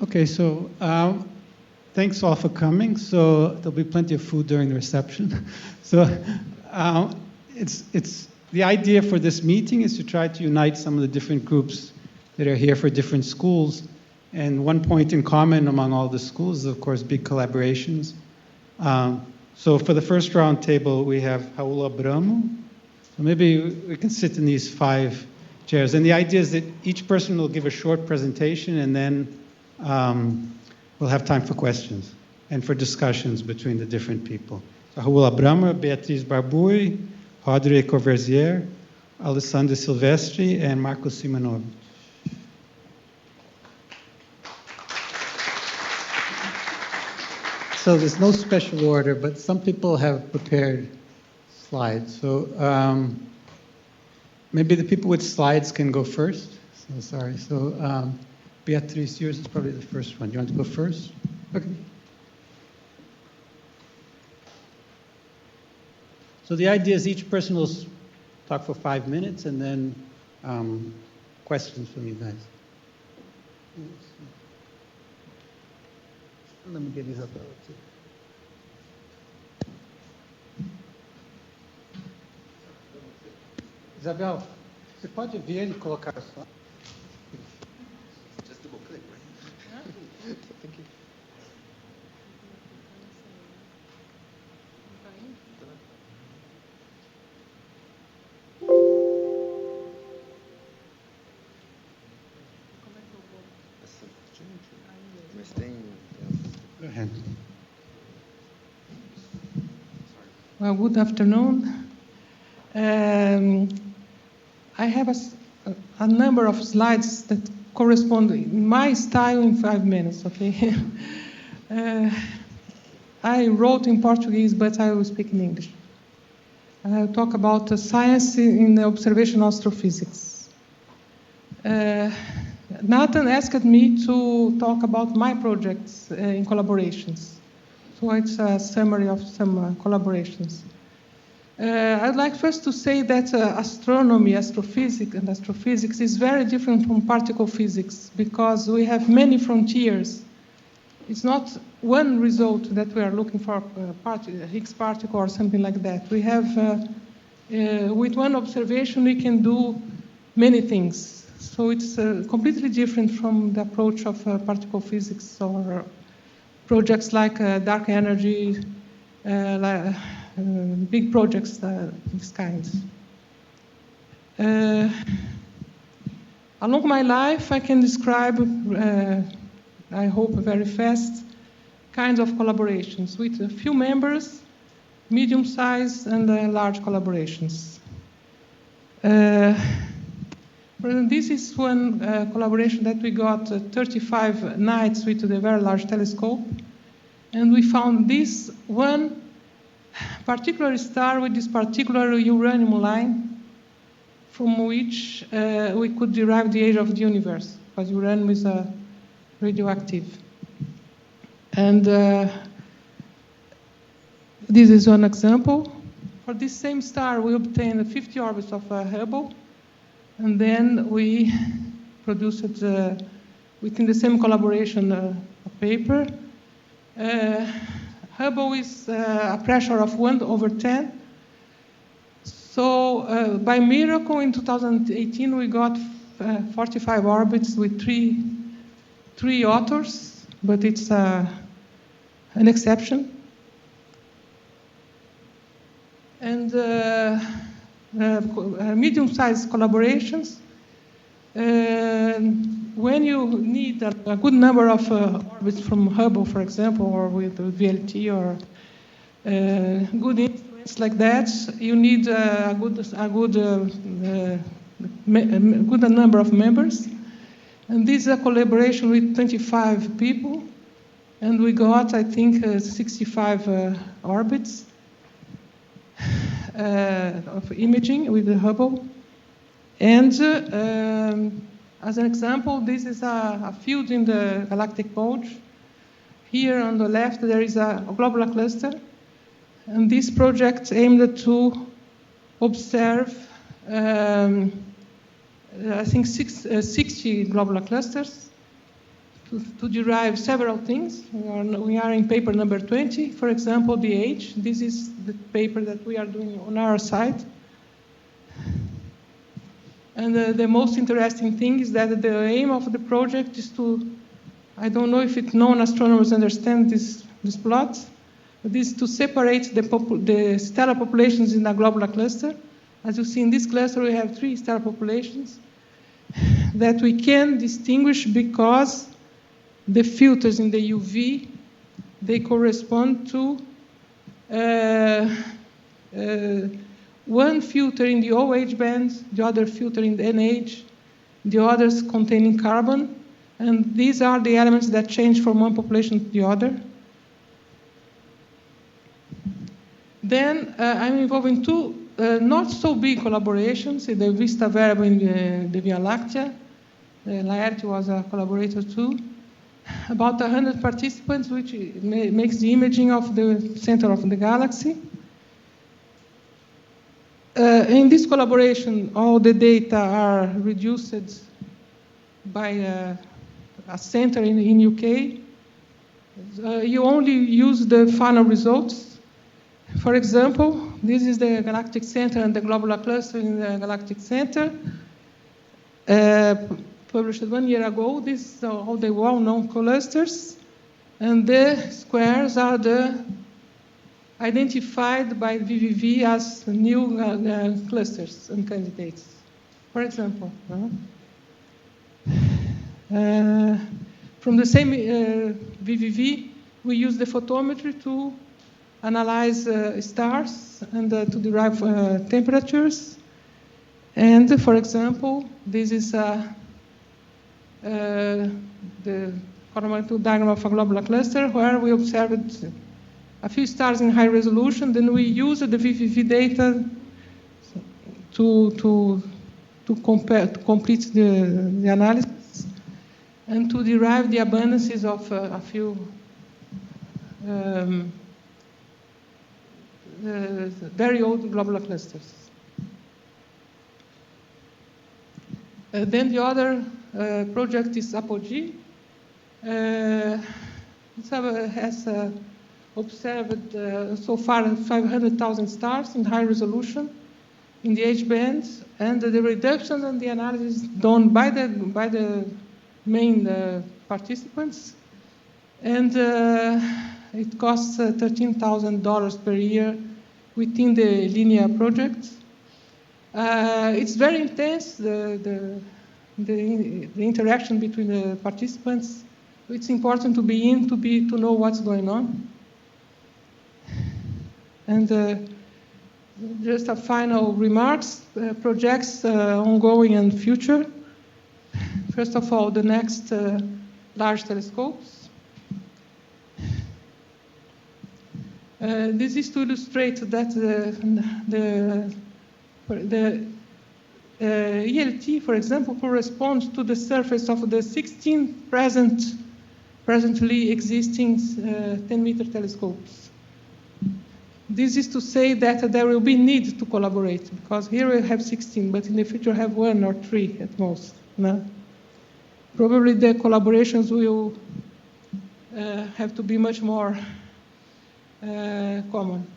Okay, so thanks all for coming. So there'll be plenty of food during the reception. So it's the idea for this meeting is to try to unite some of the different groups that are here for different schools. And one point in common among all the schools is, of course, big collaborations. So for the first roundtable, we have Raul Abramo. So maybe we can sit in these 5 chairs. And the idea is that each person will give a short presentation, and then we'll have time for questions and for discussions between the different people. So Raul Abramo, Beatriz Barbuy, Rodrigo Overzier, Alessandra Sylvestre, and Marko Simonovic. So there's no special order, but some people have prepared slides. So maybe the people with slides can go first. So sorry. So Beatriz, yours is probably the first one. You want to go first? Okay. So the idea is each person will talk for 5 minutes, and then questions from you guys. Let me get these up. Isabel, você pode vir e colocar só? Just double click, right? Thank you. Go ahead. Well, good afternoon. I have a number of slides that correspond in my style in 5 minutes, okay? I wrote in Portuguese, but I will speak in English. I'll talk about science in observational astrophysics. Nathan asked me to talk about my projects in collaborations. So it's a summary of some collaborations. I'd like first to say that astronomy, astrophysics is very different from particle physics because we have many frontiers. It's not one result that we are looking for, Higgs particle or something like that. We have, with one observation, we can do many things. So it's completely different from the approach of particle physics or projects like dark energy, big projects, these kinds. Along my life, I can describe, I hope very fast, kinds of collaborations with a few members, medium-sized and large collaborations. This is one collaboration that we got 35 nights with the Very Large Telescope, and we found this one particular star with this particular uranium line from which we could derive the age of the universe, because uranium is radioactive. And this is one example. For this same star, we obtained 50 orbits of Hubble, and then we produced, within the same collaboration, a paper. Hubble is a pressure of 1/10. So by miracle, in 2018, we got 45 orbits with three authors, but it's an exception. And medium-sized collaborations. When you need a good number of orbits from Hubble, for example, or with VLT or good instruments like that, you need a good number of members. And this is a collaboration with 25 people, and we got, I think, 65 orbits of imaging with the Hubble. And as an example, this is a field in the galactic bulge. Here on the left, there is a globular cluster. And this project aimed to observe, I think, 60 globular clusters to derive several things. We are in paper number 20, for example, the age. This is the paper that we are doing on our side. And the most interesting thing is that the aim of the project is to, I don't know if non-astronomers understand this plot, but this is to separate the stellar populations in a globular cluster. As you see in this cluster, we have 3 stellar populations that we can distinguish because the filters in the UV, they correspond to one filter in the OH band, the other filter in the NH, the others containing carbon, and these are the elements that change from one population to the other. Then I'm involved in 2 not so big collaborations, the VISTA variable in the Via Láctea. Laerte was a collaborator too. About 100 participants, which makes the imaging of the center of the galaxy. In this collaboration, all the data are reduced by a center in UK. You only use the final results. For example, this is the galactic center and the globular cluster in the galactic center. Published 1 year ago. These are all the well-known clusters. And the squares are identified by VVV as new clusters and candidates. For example, from the same VVV, we use the photometry to analyze stars and to derive temperatures. And for example, this is the chronometric diagram of a globular cluster where we observed a few stars in high resolution. Then we use the VVV data to complete the analysis and to derive the abundances of a few very old globular clusters. Then the other project is Apogee. It has observed so far 500,000 stars in high resolution in the H band, and the reduction and the analysis done by the main participants, and it costs $13,000 per year within the linear project. It's very intense, the interaction between the participants. It's important to be in, to know what's going on. And just a final remarks, projects ongoing and future. First of all, the next large telescopes. This is to illustrate that the ELT, for example, corresponds to the surface of the 16 presently existing 10-meter telescopes. This is to say that there will be need to collaborate, because here we have 16, but in the future have 1 or 3 at most. No? Probably the collaborations will have to be much more common.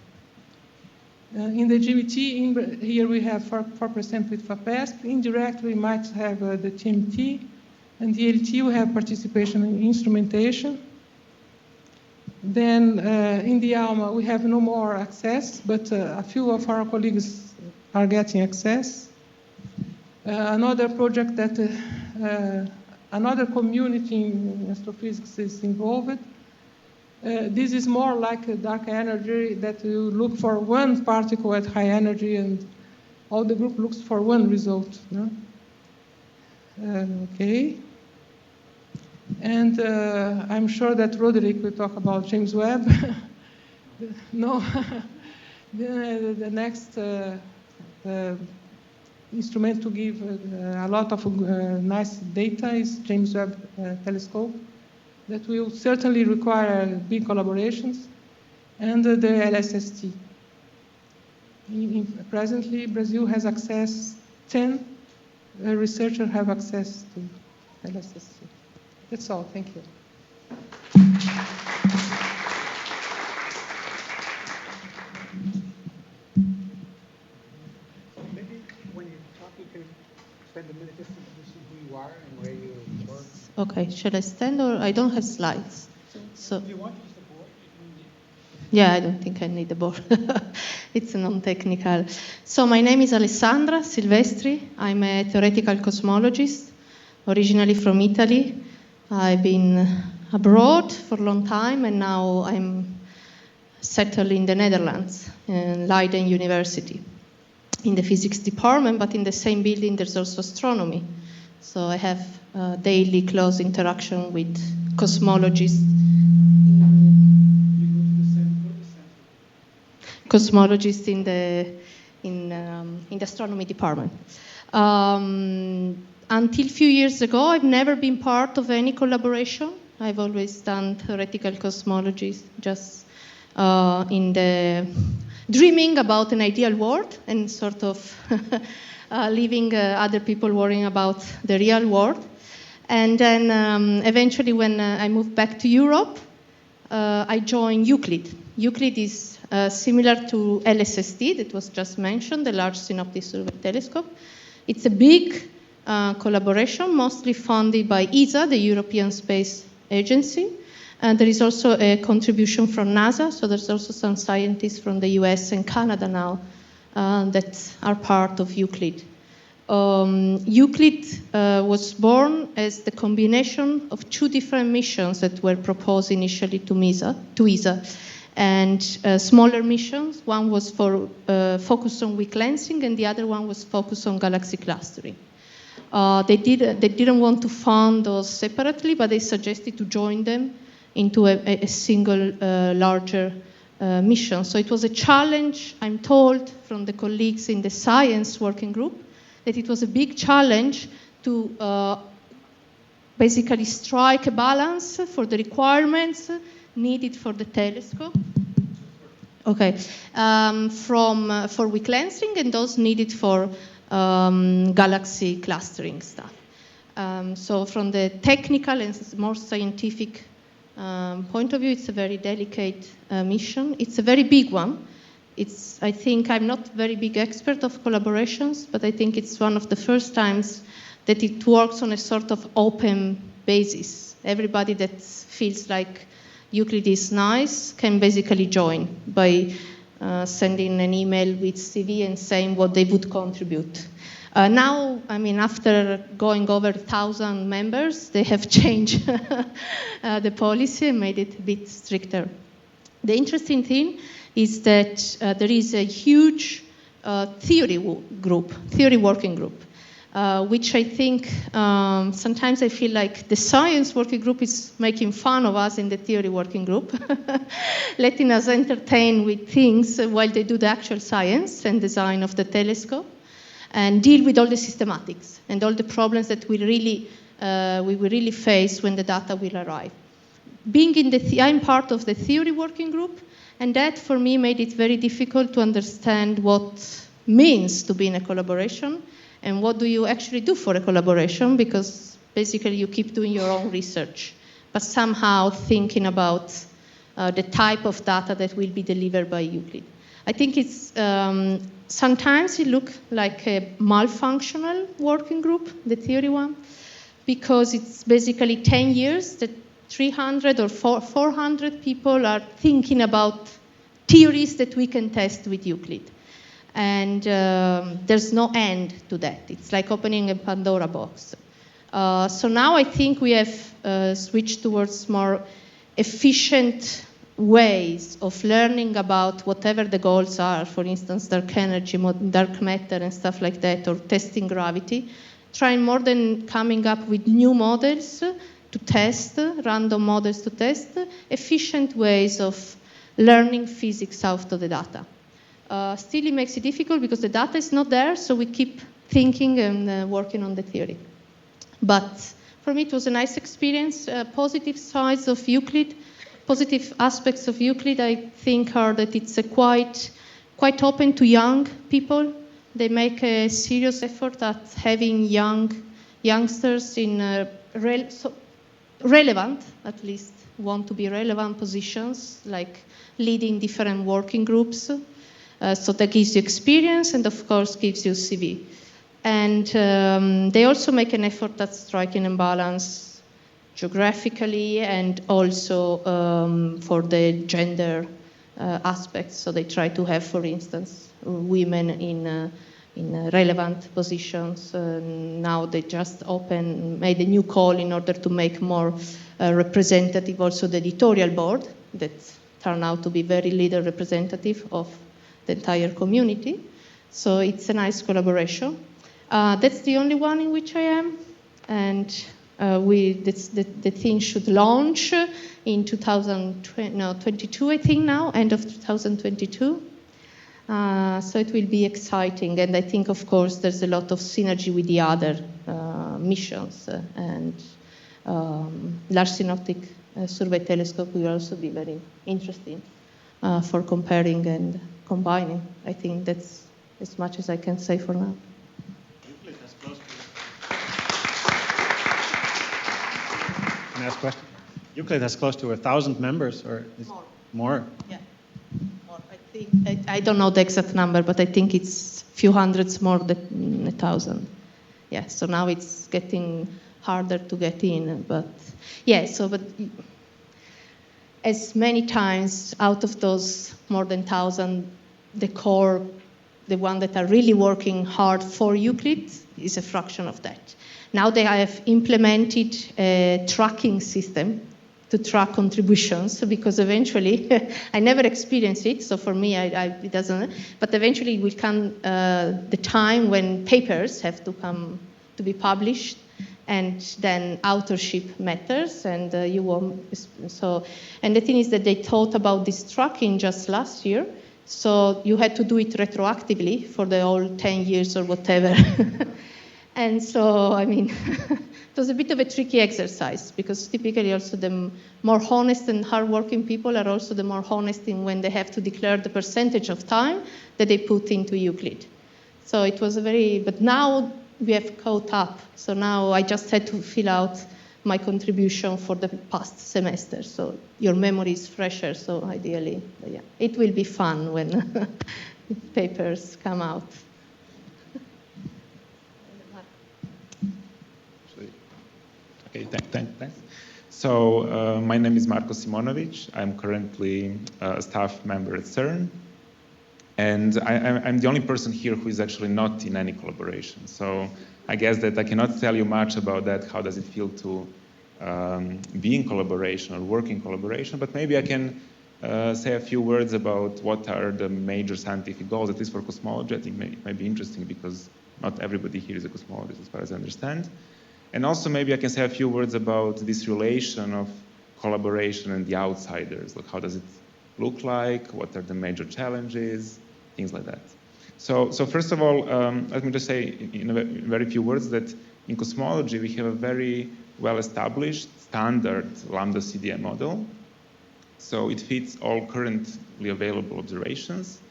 In the GMT, here we have 4% with FAPESP. Indirect, we might have the TMT. And the LT, we have participation in instrumentation. Then in the ALMA, we have no more access, but a few of our colleagues are getting access. Another project that another community in astrophysics is involved. This is more like a dark energy, that you look for one particle at high energy and all the group looks for one result. No? Okay. And I'm sure that Roderik will talk about James Webb. No, the next instrument to give a lot of nice data is James Webb Telescope. That will certainly require big collaborations, and the LSST. Presently, Brazil has access, 10 researchers have access to LSST. That's all. Thank you. Maybe when you talk, you can spend a minute just introducing who you are and where you work. Okay, shall I stand or I don't have slides? So If you want to use the board, you can. yeah, I don't think I need the board. It's non-technical. So my name is Alessandra Sylvestre. I'm a theoretical cosmologist, originally from Italy. I've been abroad for a long time, and now I'm settled in the Netherlands, in Leiden University, in the physics department, but in the same building there's also astronomy. So I have daily close interaction with cosmologists. Cosmologists in the astronomy department. Until a few years ago, I've never been part of any collaboration. I've always done theoretical cosmology, just in the dreaming about an ideal world and sort of leaving other people worrying about the real world. And then eventually, when I moved back to Europe, I joined Euclid. Euclid is similar to LSST that was just mentioned, the Large Synoptic Survey Telescope. It's a big collaboration, mostly funded by ESA, the European Space Agency. And there is also a contribution from NASA, so there's also some scientists from the US and Canada now that are part of Euclid. Euclid was born as the combination of two different missions that were proposed initially to ESA. And smaller missions. One was for focused on weak lensing, and the other one was focused on galaxy clustering. They didn't want to fund those separately, but they suggested to join them into a single larger mission. So it was a challenge, I'm told, from the colleagues in the science working group, that it was a big challenge to basically strike a balance for the requirements needed for the telescope. Okay, for weak lensing and those needed for galaxy clustering stuff. So from the technical and more scientific point of view, it's a very delicate mission. It's a very big one. I think I'm not a very big expert of collaborations, but I think it's one of the first times that it works on a sort of open basis. Everybody that feels like Euclid is nice can basically join by sending an email with CV and saying what they would contribute. Now, I mean, after going over 1,000 members, they have changed the policy and made it a bit stricter. The interesting thing is that there is a huge theory working group, which I think sometimes I feel like the science working group is making fun of us in the theory working group, letting us entertain with things while they do the actual science and design of the telescope and deal with all the systematics and all the problems that we will really face when the data will arrive. Being I'm part of the theory working group, and that for me made it very difficult to understand what means to be in a collaboration and what do you actually do for a collaboration, because basically you keep doing your own research, but somehow thinking about the type of data that will be delivered by Euclid. I think it's sometimes it looks like a malfunctional working group, the theory one, because it's basically 10 years that 300 or 400 people are thinking about theories that we can test with Euclid. And there's no end to that. It's like opening a Pandora box. So now I think we have switched towards more efficient ways of learning about whatever the goals are, for instance, dark energy, dark matter, and stuff like that, or testing gravity, trying more than coming up with new models to test, random models to test, efficient ways of learning physics out of the data. Still, it makes it difficult because the data is not there, so we keep thinking and working on the theory. But for me, it was a nice experience. Positive sides of Euclid, positive aspects of Euclid, I think, are that it's quite open to young people. They make a serious effort at having youngsters in relevant, at least want to be relevant positions, like leading different working groups. So that gives you experience and, of course, gives you CV. And they also make an effort at striking a balance geographically and also for the gender aspects. So they try to have, for instance, women in relevant positions. Now they just made a new call in order to make more representative also the editorial board that turned out to be very little representative of the entire community. So it's a nice collaboration. That's the only one in which I am. And the thing should launch in 2022, I think now, end of 2022. So it will be exciting, and I think, of course, there's a lot of synergy with the other missions, and Large Synoptic Survey Telescope will also be very interesting for comparing and combining. I think that's as much as I can say for now. Can I ask a question? Euclid has close to 1,000 members, or is more? Yeah. I don't know the exact number, but I think it's a few hundreds more than 1,000. Yeah, so now it's getting harder to get in, but yeah, but as many times out of those more than 1,000, the core, the one that are really working hard for Euclid is a fraction of that. Now they have implemented a tracking system to track contributions, because eventually, I never experienced it, so for me, it doesn't, but eventually it will come the time when papers have to come to be published, and then authorship matters, and you won't, and the thing is that they thought about this tracking just last year, so you had to do it retroactively for the whole 10 years or whatever. And so, I mean, it was a bit of a tricky exercise, because typically also the more honest and hardworking people are also the more honest in when they have to declare the percentage of time that they put into Euclid. So it was but now we have caught up. So now I just had to fill out my contribution for the past semester. So your memory is fresher, so ideally, yeah. It will be fun when papers come out. Okay, thanks. So my name is Marko Simonovic. I'm currently a staff member at CERN. And I'm the only person here who is actually not in any collaboration. So I guess that I cannot tell you much about that. How does it feel to be in collaboration or work in collaboration? But maybe I can say a few words about what are the major scientific goals, at least for cosmology. I think it might be interesting, because not everybody here is a cosmologist, as far as I understand. And also maybe I can say a few words about this relation of collaboration and the outsiders. Like, how does it look like? What are the major challenges? Things like that. So first of all, let me just say in very few words that in cosmology we have a very well-established standard lambda CDM model. So it fits all currently available observations.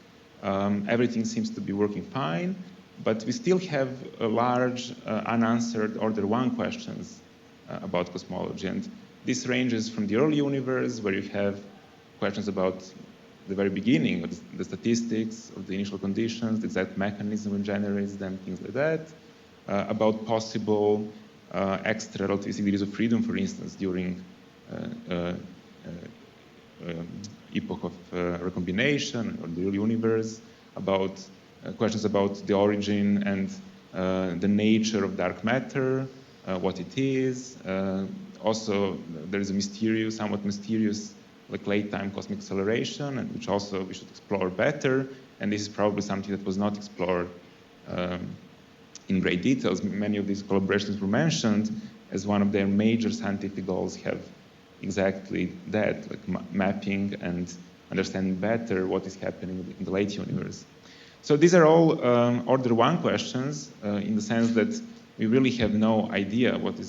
Everything seems to be working fine. But we still have a large unanswered order 1 questions about cosmology. And this ranges from the early universe, where you have questions about the very beginning, of the statistics of the initial conditions, the exact mechanism which generates them, things like that, about possible extra relativistic degrees of freedom, for instance, during epoch of recombination or the early universe, about questions about the origin and the nature of dark matter, what it is. Also, there is a somewhat mysterious, like late-time cosmic acceleration, and which also we should explore better. And this is probably something that was not explored in great details. Many of these collaborations were mentioned as one of their major scientific goals have exactly that, like mapping and understanding better what is happening in the late universe. So these are all order 1 questions in the sense that we really have no idea what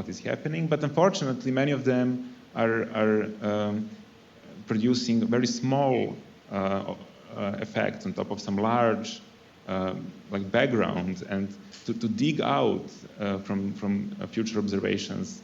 is happening. But unfortunately, many of them are producing very small effects on top of some large like background. And to dig out from future observations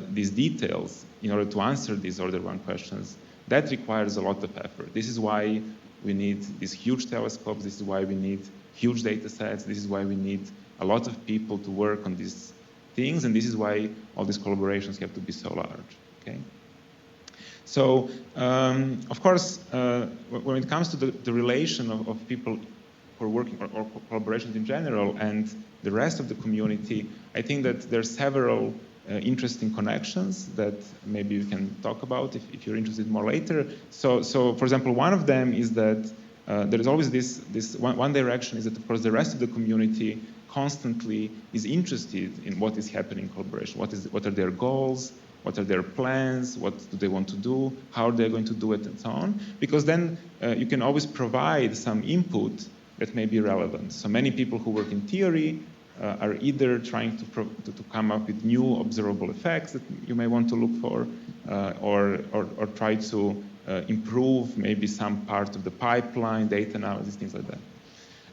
these details in order to answer these order one questions, that requires a lot of effort. This is why we need these huge telescopes. This is why we need huge data sets. This is why we need a lot of people to work on these things, and this is why all these collaborations have to be so large. Okay. So, of course, when it comes to the relation of people who are working or collaborations in general and the rest of the community, I think that there are several interesting connections that maybe we can talk about if you're interested more later. So for example, one of them is that there is always this one direction is that, of course, the rest of the community constantly is interested in what is happening in collaboration. What are their goals? What are their plans? What do they want to do? How are they going to do it, and so on? Because then you can always provide some input that may be relevant. So many people who work in theory are either trying to come up with new observable effects that you may want to look for, or try to improve maybe some part of the pipeline, data analysis, things like that.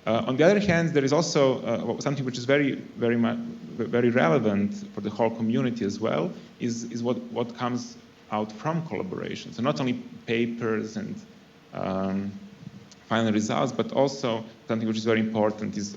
On the other hand, there is also something which is very relevant for the whole community as well, is what comes out from collaboration. So not only papers and final results, but also something which is very important is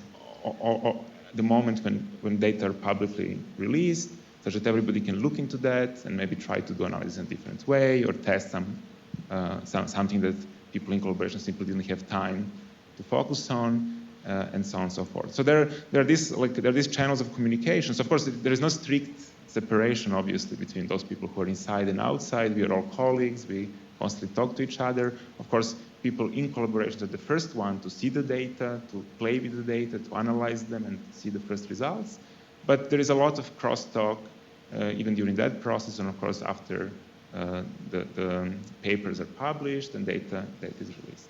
the moment when data are publicly released, such that everybody can look into that and maybe try to do analysis in a different way or test something that people in collaboration simply didn't have time to focus on, and so on and so forth. So there are these channels of communication. So of course, there is no strict separation, obviously, between those people who are inside and outside. We are all colleagues. We constantly talk to each other. Of course, people in collaboration are the first one to see the data, to play with the data, to analyze them, and see the first results. But there is a lot of crosstalk even during that process, and of course after the papers are published and data is released.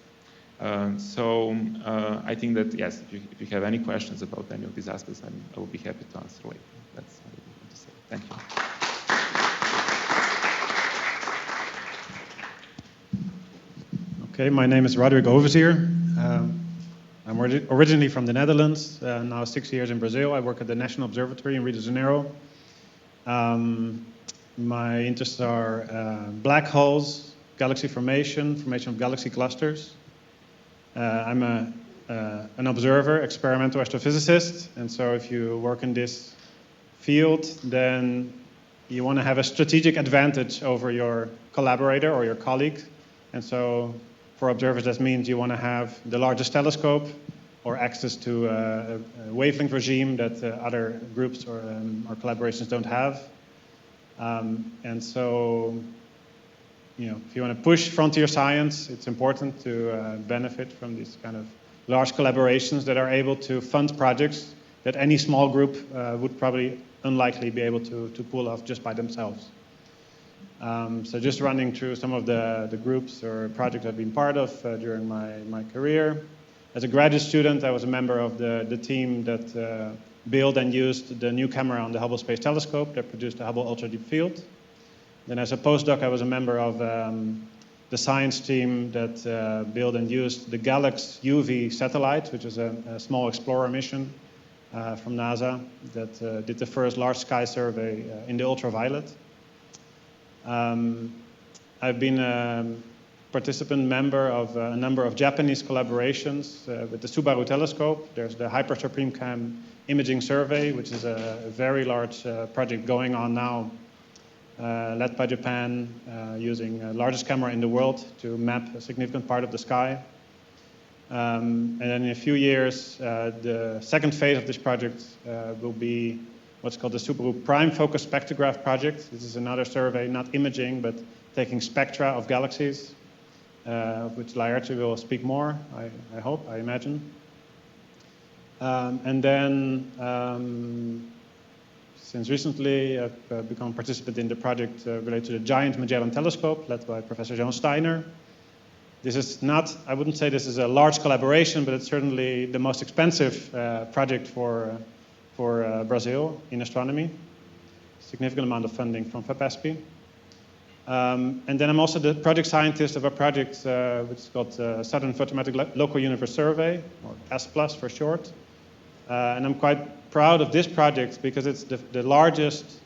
I think that, yes, if you have any questions about any of these aspects, I will be happy to answer later. That's what I want to say. Thank you. Okay, my name is Rodrigo Vizier. I'm originally from the Netherlands, now 6 years in Brazil. I work at the National Observatory in Rio de Janeiro. My interests are black holes, galaxy formation of galaxy clusters. I'm an observer, experimental astrophysicist, and so if you work in this field, then you want to have a strategic advantage over your collaborator or your colleague. And so for observers, that means you want to have the largest telescope or access to a wavelength regime that other groups or collaborations don't have. And so, if you want to push frontier science, it's important to benefit from these kind of large collaborations that are able to fund projects that any small group would probably unlikely be able to pull off just by themselves. So just running through some of the groups or projects I've been part of during my career. As a graduate student, I was a member of the team that built and used the new camera on the Hubble Space Telescope that produced the Hubble Ultra Deep Field. Then as a postdoc, I was a member of the science team that built and used the Galax UV satellite, which is a small explorer mission from NASA that did the first large sky survey in the ultraviolet. I've been a participant member of a number of Japanese collaborations with the Subaru telescope. There's the HyperSupreme imaging survey, which is a very large project going on now, led by Japan, using the largest camera in the world to map a significant part of the sky. And then in a few years, the second phase of this project will be what's called the Subaru Prime Focus Spectrograph project. This is another survey, not imaging, but taking spectra of galaxies, which Laertes will speak more, I hope, I imagine. And then, since recently, I've become a participant in the project related to the Giant Magellan Telescope, led by Professor John Steiner. This is not, I wouldn't say this is a large collaboration, but it's certainly the most expensive project for Brazil in astronomy. Significant amount of funding from FAPESP. And then I'm also the project scientist of a project which is called Southern Photometric Local Universe Survey, or S+ for short. And I'm quite proud of this project because it's the largest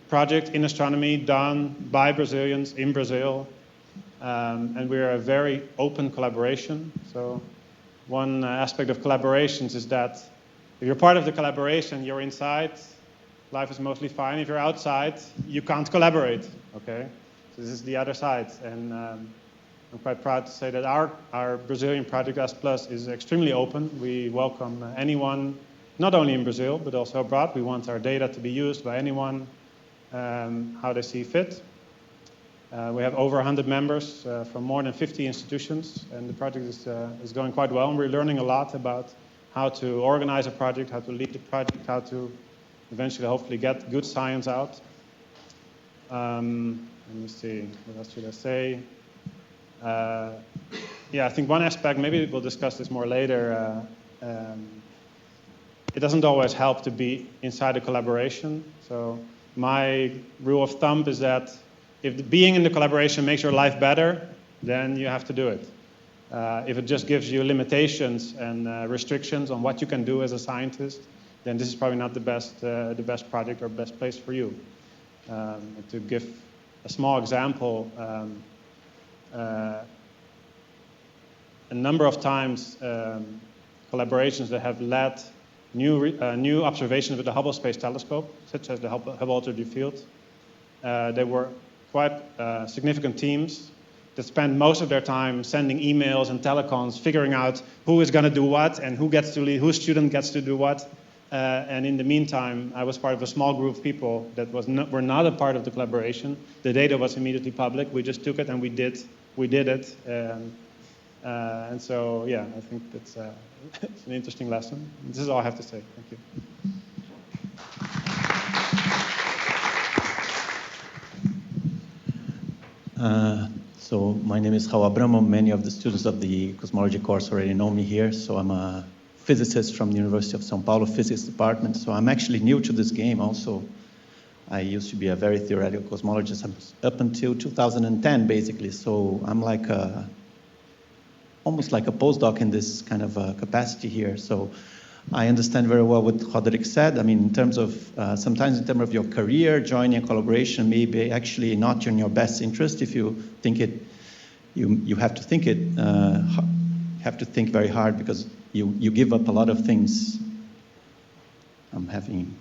project in astronomy done by Brazilians in Brazil. And we're a very open collaboration. So one aspect of collaborations is that if you're part of the collaboration, you're inside, life is mostly fine. If you're outside, you can't collaborate, okay? So this is the other side. And I'm quite proud to say that our Brazilian project S+ is extremely open. We welcome anyone, not only in Brazil, but also abroad. We want our data to be used by anyone how they see fit. We have over 100 members from more than 50 institutions, and the project is going quite well. And we're learning a lot about how to organize a project, how to lead the project, how to eventually, hopefully, get good science out. Let me see, what else should I say? Yeah, I think one aspect, maybe we'll discuss this more later, it doesn't always help to be inside a collaboration. So my rule of thumb is that if being in the collaboration makes your life better, then you have to do it. If it just gives you limitations and restrictions on what you can do as a scientist, then this is probably not the best project or best place for you. To give a small example, a number of times collaborations that have led new observations with the Hubble Space Telescope, such as the Hubble Ultra Deep Field, they were quite significant teams that spend most of their time sending emails and telecons, figuring out who is going to do what and who gets to lead, whose student gets to do what. And in the meantime, I was part of a small group of people that were not a part of the collaboration. The data was immediately public. We just took it and we did it. And so, yeah, I think that's it's an interesting lesson. This is all I have to say. Thank you. So my name is Raul Abramo. Many of the students of the Cosmology course already know me here. So I'm a physicist from the University of São Paulo Physics Department. So I'm actually new to this game also. I used to be a very theoretical cosmologist up until 2010, basically. So I'm like almost like a postdoc in this kind of capacity here. So I understand very well what Roderik said. I mean, in terms of, sometimes in terms of your career, joining a collaboration may be actually not in your best interest. If you think it, you have to think it, have to think very hard because you give up a lot of things. I'm having,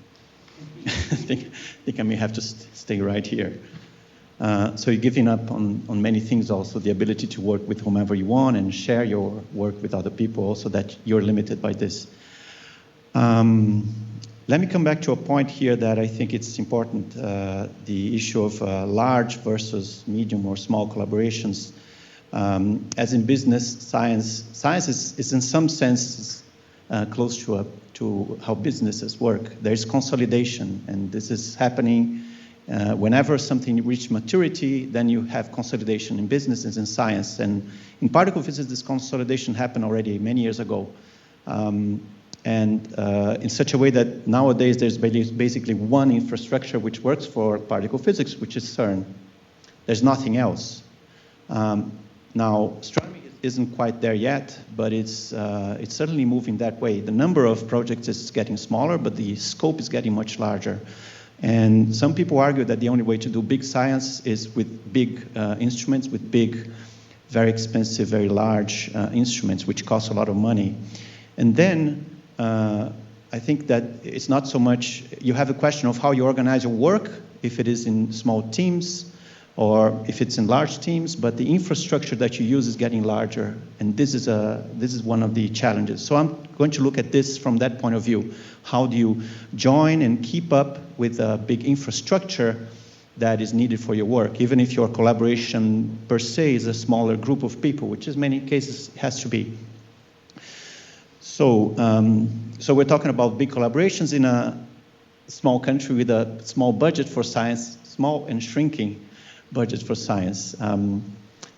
I think I may have to stay right here. So you're giving up on many things also, the ability to work with whomever you want and share your work with other people also, that you're limited by this. Let me come back to a point here that I think it's important, the issue of large versus medium or small collaborations. As in business, science is in some sense close to how businesses work. There's consolidation, and this is happening whenever something reaches maturity, then you have consolidation in businesses and science. And in particle physics, this consolidation happened already many years ago. And in such a way that nowadays there's basically one infrastructure which works for particle physics, which is CERN. There's nothing else. Now, astronomy isn't quite there yet, but it's certainly moving that way. The number of projects is getting smaller, but the scope is getting much larger. And some people argue that the only way to do big science is with big instruments, with big, very expensive, very large instruments, which cost a lot of money. And then I think that it's not so much, you have a question of how you organize your work, if it is in small teams or if it's in large teams, but the infrastructure that you use is getting larger, and this is one of the challenges. So I'm going to look at this from that point of view. How do you join and keep up with a big infrastructure that is needed for your work, even if your collaboration per se is a smaller group of people, which in many cases has to be. So, so we're talking about big collaborations in a small country with a small budget for science, small and shrinking budget for science.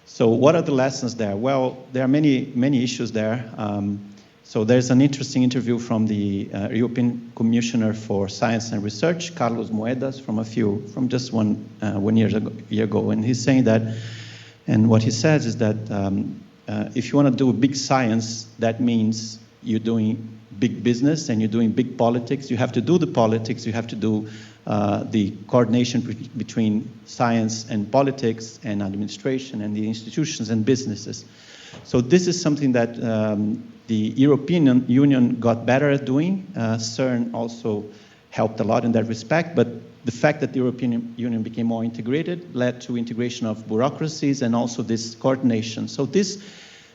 So what are the lessons there? Well, there are many issues there. So there's an interesting interview from the European Commissioner for Science and Research, Carlos Moedas, from just one year ago, and he's saying that, and what he says is that if you want to do big science, that means you're doing big business and you're doing big politics. You have to do the politics. You have to do the coordination between science and politics and administration and the institutions and businesses. So this is something that the European Union got better at doing. CERN also helped a lot in that respect, but the fact that the European Union became more integrated led to integration of bureaucracies and also this coordination. So this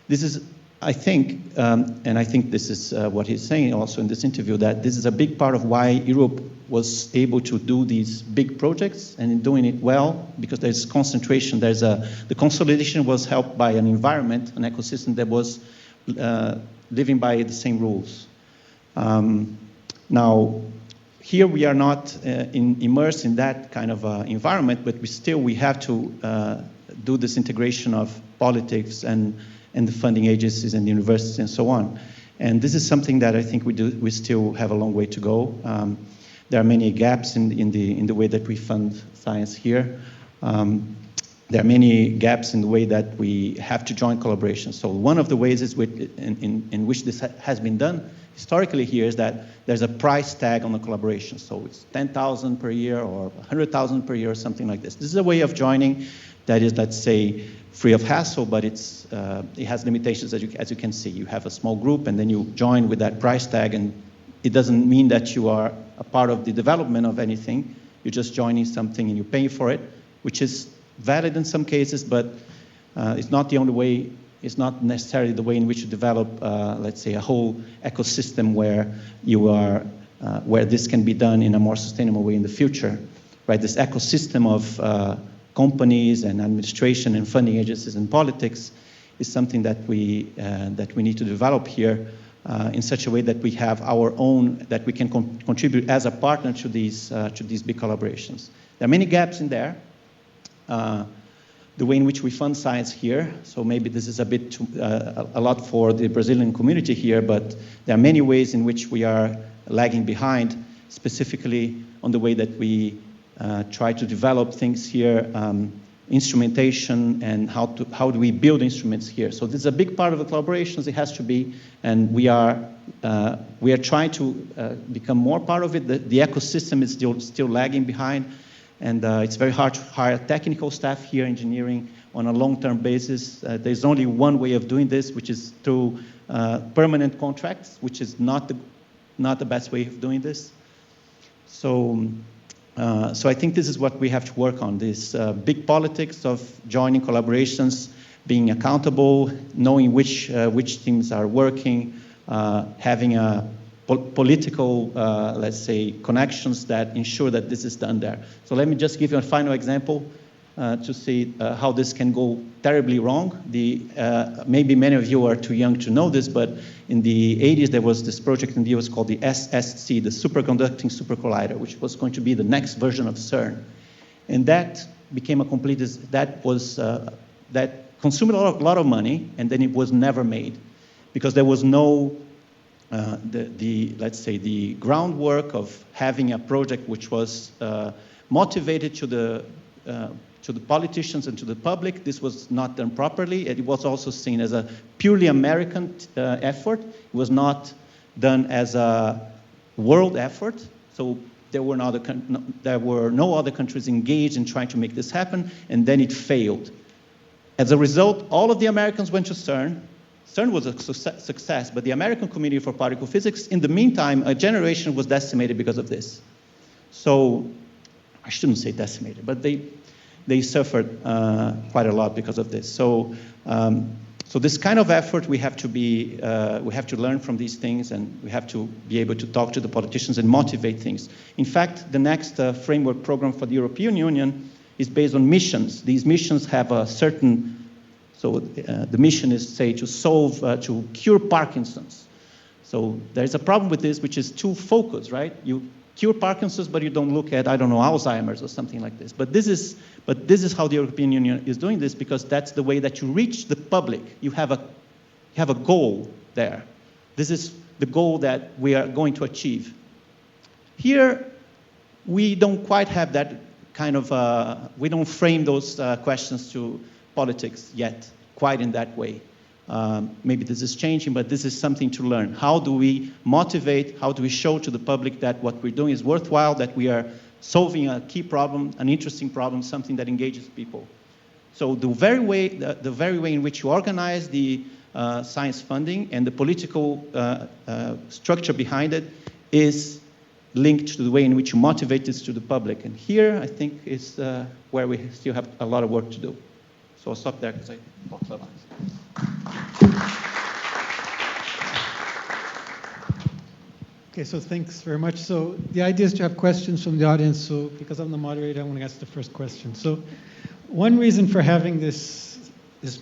is, I think, and I think this is what he's saying also in this interview, that this is a big part of why Europe was able to do these big projects and in doing it well, because there's concentration. The consolidation was helped by an environment, an ecosystem that was living by the same rules. Now, here we are not immersed in that kind of environment, but we have to do this integration of politics and the funding agencies and the universities and so on. And this is something that I think we still have a long way to go. There are many gaps in the way that we fund science here. There are many gaps in the way that we have to join collaboration. So one of the ways in which this has been done historically here is that there's a price tag on the collaboration. So it's 10,000 per year or 100,000 per year or something like this. This is a way of joining that is, let's say, free of hassle, but it has limitations as you can see. You have a small group and then you join with that price tag, and it doesn't mean that you are a part of the development of anything. You're just joining something and you're paying for it, which is valid in some cases, but it's not the only way. It's not necessarily the way in which you develop, let's say, a whole ecosystem where where this can be done in a more sustainable way in the future, right? This ecosystem of companies and administration and funding agencies and politics is something that we need to develop here in such a way that we have our own, that we can contribute as a partner to these big collaborations. There are many gaps in there. The way in which we fund science here, so maybe this is a lot for the Brazilian community here, but there are many ways in which we are lagging behind, specifically on the way that we try to develop things here, instrumentation, and how do we build instruments here. So this is a big part of the collaborations. It has to be, and we are trying to become more part of it. The ecosystem is still lagging behind. And it's very hard to hire technical staff here, engineering, on a long-term basis. There's only one way of doing this, which is through permanent contracts, which is not the best way of doing this. So I think this is what we have to work on, this big politics of joining collaborations, being accountable, knowing which teams are working, having a political, let's say, connections that ensure that this is done there. So let me just give you a final example to see how this can go terribly wrong. Maybe many of you are too young to know this, but in the 80s there was this project in the US called the SSC, the Superconducting Super Collider, which was going to be the next version of CERN. And that became that consumed a lot of money, and then it was never made because there was no let's say, the groundwork of having a project which was motivated to the politicians and to the public. This was not done properly. It was also seen as a purely American effort. It was not done as a world effort. So there were no other countries engaged in trying to make this happen, and then it failed. As a result, all of the Americans went to CERN. CERN was a success, but the American community for particle physics, in the meantime, a generation was decimated because of this. So I shouldn't say decimated, but they suffered quite a lot because of this. So this kind of effort, we have to learn from these things, and we have to be able to talk to the politicians and motivate things. In fact, the next framework program for the European Union is based on missions. These missions have a certain. So the mission is, say, to cure Parkinson's. So there's a problem with this, which is too focused, right? You cure Parkinson's, but you don't look at, I don't know, Alzheimer's or something like this. But this is how the European Union is doing this, because that's the way that you reach the public. You have a goal there. This is the goal that we are going to achieve. Here, we don't quite have that kind of, we don't frame those questions to politics yet, quite in that way. maybe this is changing, but this is something to learn. How do we motivate, how do we show to the public that what we're doing is worthwhile, that we are solving a key problem, an interesting problem, something that engages people. So the very way in which you organize the science funding and the political structure behind it is linked to the way in which you motivate this to the public. And here, I think, is where we still have a lot of work to do. So I'll stop there because I talked a lot. Okay, so thanks very much. So the idea is to have questions from the audience. So because I'm the moderator, I want to ask the first question. So one reason for having this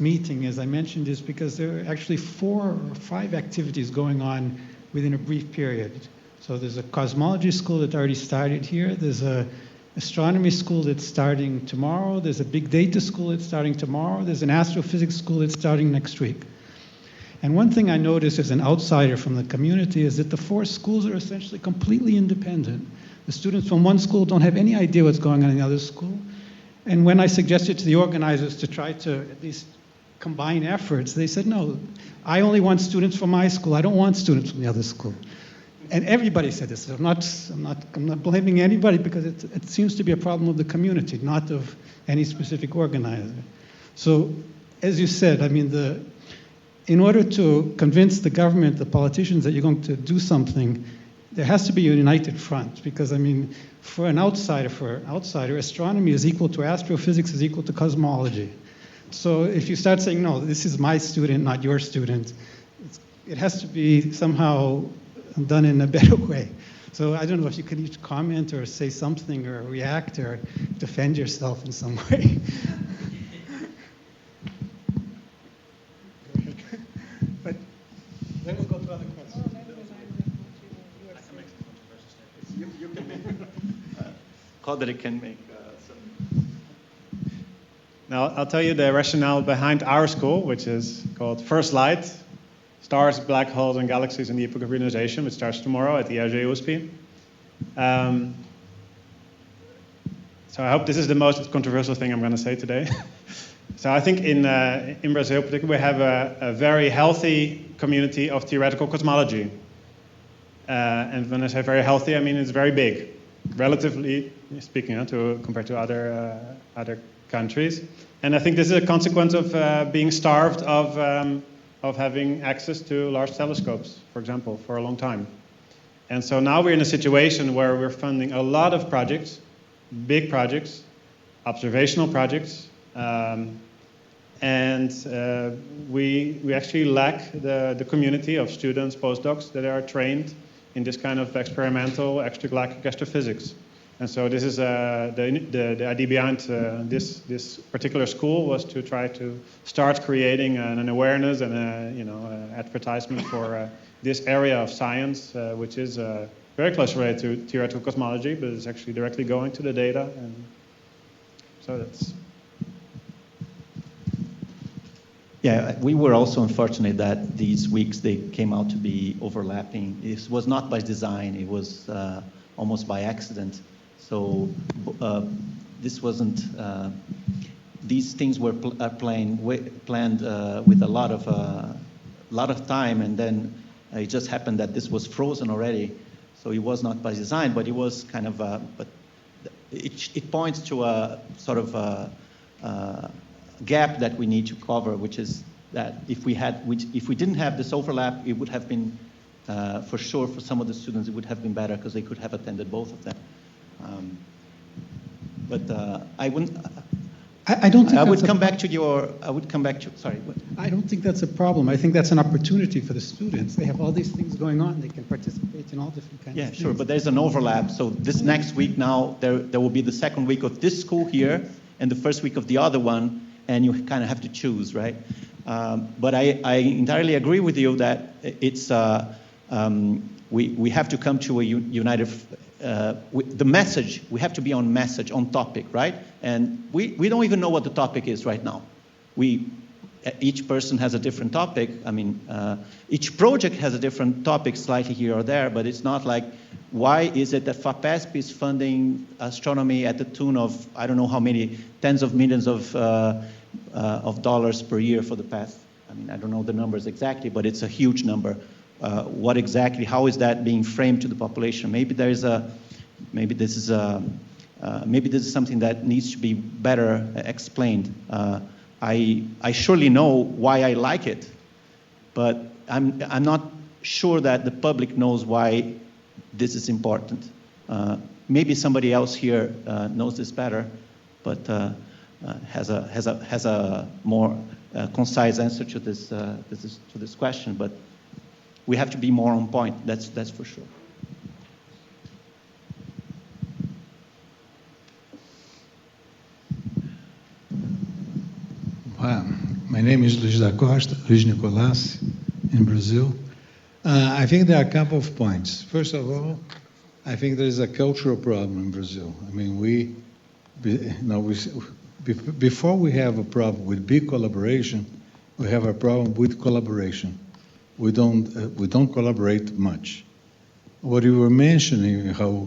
meeting, as I mentioned, is because there are actually 4 or 5 activities going on within a brief period. So there's a cosmology school that already started here. There's a astronomy school that's starting tomorrow. There's a big data school that's starting tomorrow. There's an astrophysics school that's starting next week. And one thing I noticed as an outsider from the community is that the 4 schools are essentially completely independent. The students from one school don't have any idea what's going on in the other school. And when I suggested to the organizers to try to at least combine efforts, they said, no, I only want students from my school. I don't want students from the other school. And everybody said this. I'm not blaming anybody because it seems to be a problem of the community, not of any specific organizer. So, as you said, I mean, in order to convince the government, the politicians that you're going to do something, there has to be a united front. Because, I mean, for an outsider, astronomy is equal to astrophysics is equal to cosmology. So if you start saying, no, this is my student, not your student, it has to be somehow done in a better way. So I don't know if you could each comment or say something or react or defend yourself in some way. But then we'll go to other questions. You can make, Roderik can make some. Now, I'll tell you the rationale behind our school, which is called First Light, Stars, Black Holes, and Galaxies in the Epoch of Realization, which starts tomorrow at the IAG-USP. So I hope this is the most controversial thing I'm going to say today. So I think in Brazil, particularly, we have a very healthy community of theoretical cosmology. And when I say very healthy, I mean it's very big, relatively speaking, compared to other countries. And I think this is a consequence of being starved of having access to large telescopes, for example, for a long time. And so now we're in a situation where we're funding a lot of projects, big projects, observational projects, and we actually lack the community of students, postdocs that are trained in this kind of experimental extragalactic astrophysics. And so this is the idea behind this particular school was to try to start creating an awareness and advertisement for this area of science, which is very closely related to theoretical cosmology, but it's actually directly going to the data. And so that's. Yeah, we were also unfortunate that these weeks they came out to be overlapping. It was not by design, it was almost by accident. So this wasn't, these things were planned with a lot of time, and then it just happened that this was frozen already. So it was not by design, but it was kind of, but it points to a sort of gap that we need to cover, which is that if we didn't have this overlap, it would have been, for sure, for some of the students, it would have been better because they could have attended both of them. But I wouldn't. I don't think I would come back to your. I would come back to. Sorry. What? I don't think that's a problem. I think that's an opportunity for the students. They have all these things going on. They can participate in all different kinds of things. Yeah, sure. But there's an overlap. So this next week now, there will be the second week of this school here and the first week of the other one, and you kind of have to choose, right? But I entirely agree with you that it's we have to come to a united. The message, we have to be on message, on topic, right? And we don't even know what the topic is right now. Each person has a different topic. I mean, each project has a different topic slightly here or there, but it's not like, why is it that FAPESP is funding astronomy at the tune of, I don't know how many, tens of millions of dollars per year for the past, I mean, I don't know the numbers exactly, but it's a huge number. What exactly, how is that being framed to the population? Maybe this is something that needs to be better explained. I surely know why I like it, but I'm not sure that the public knows why this is important. Maybe somebody else here knows this better, but has a more concise answer to this question. But we have to be more on point. That's for sure. My name is Luís da Costa, Luís Nicolás, in Brazil. I think there are a couple of points. First of all, I think there is a cultural problem in Brazil. I mean, before we have a problem with big collaboration, we have a problem with collaboration. We don't collaborate much. What you were mentioning, how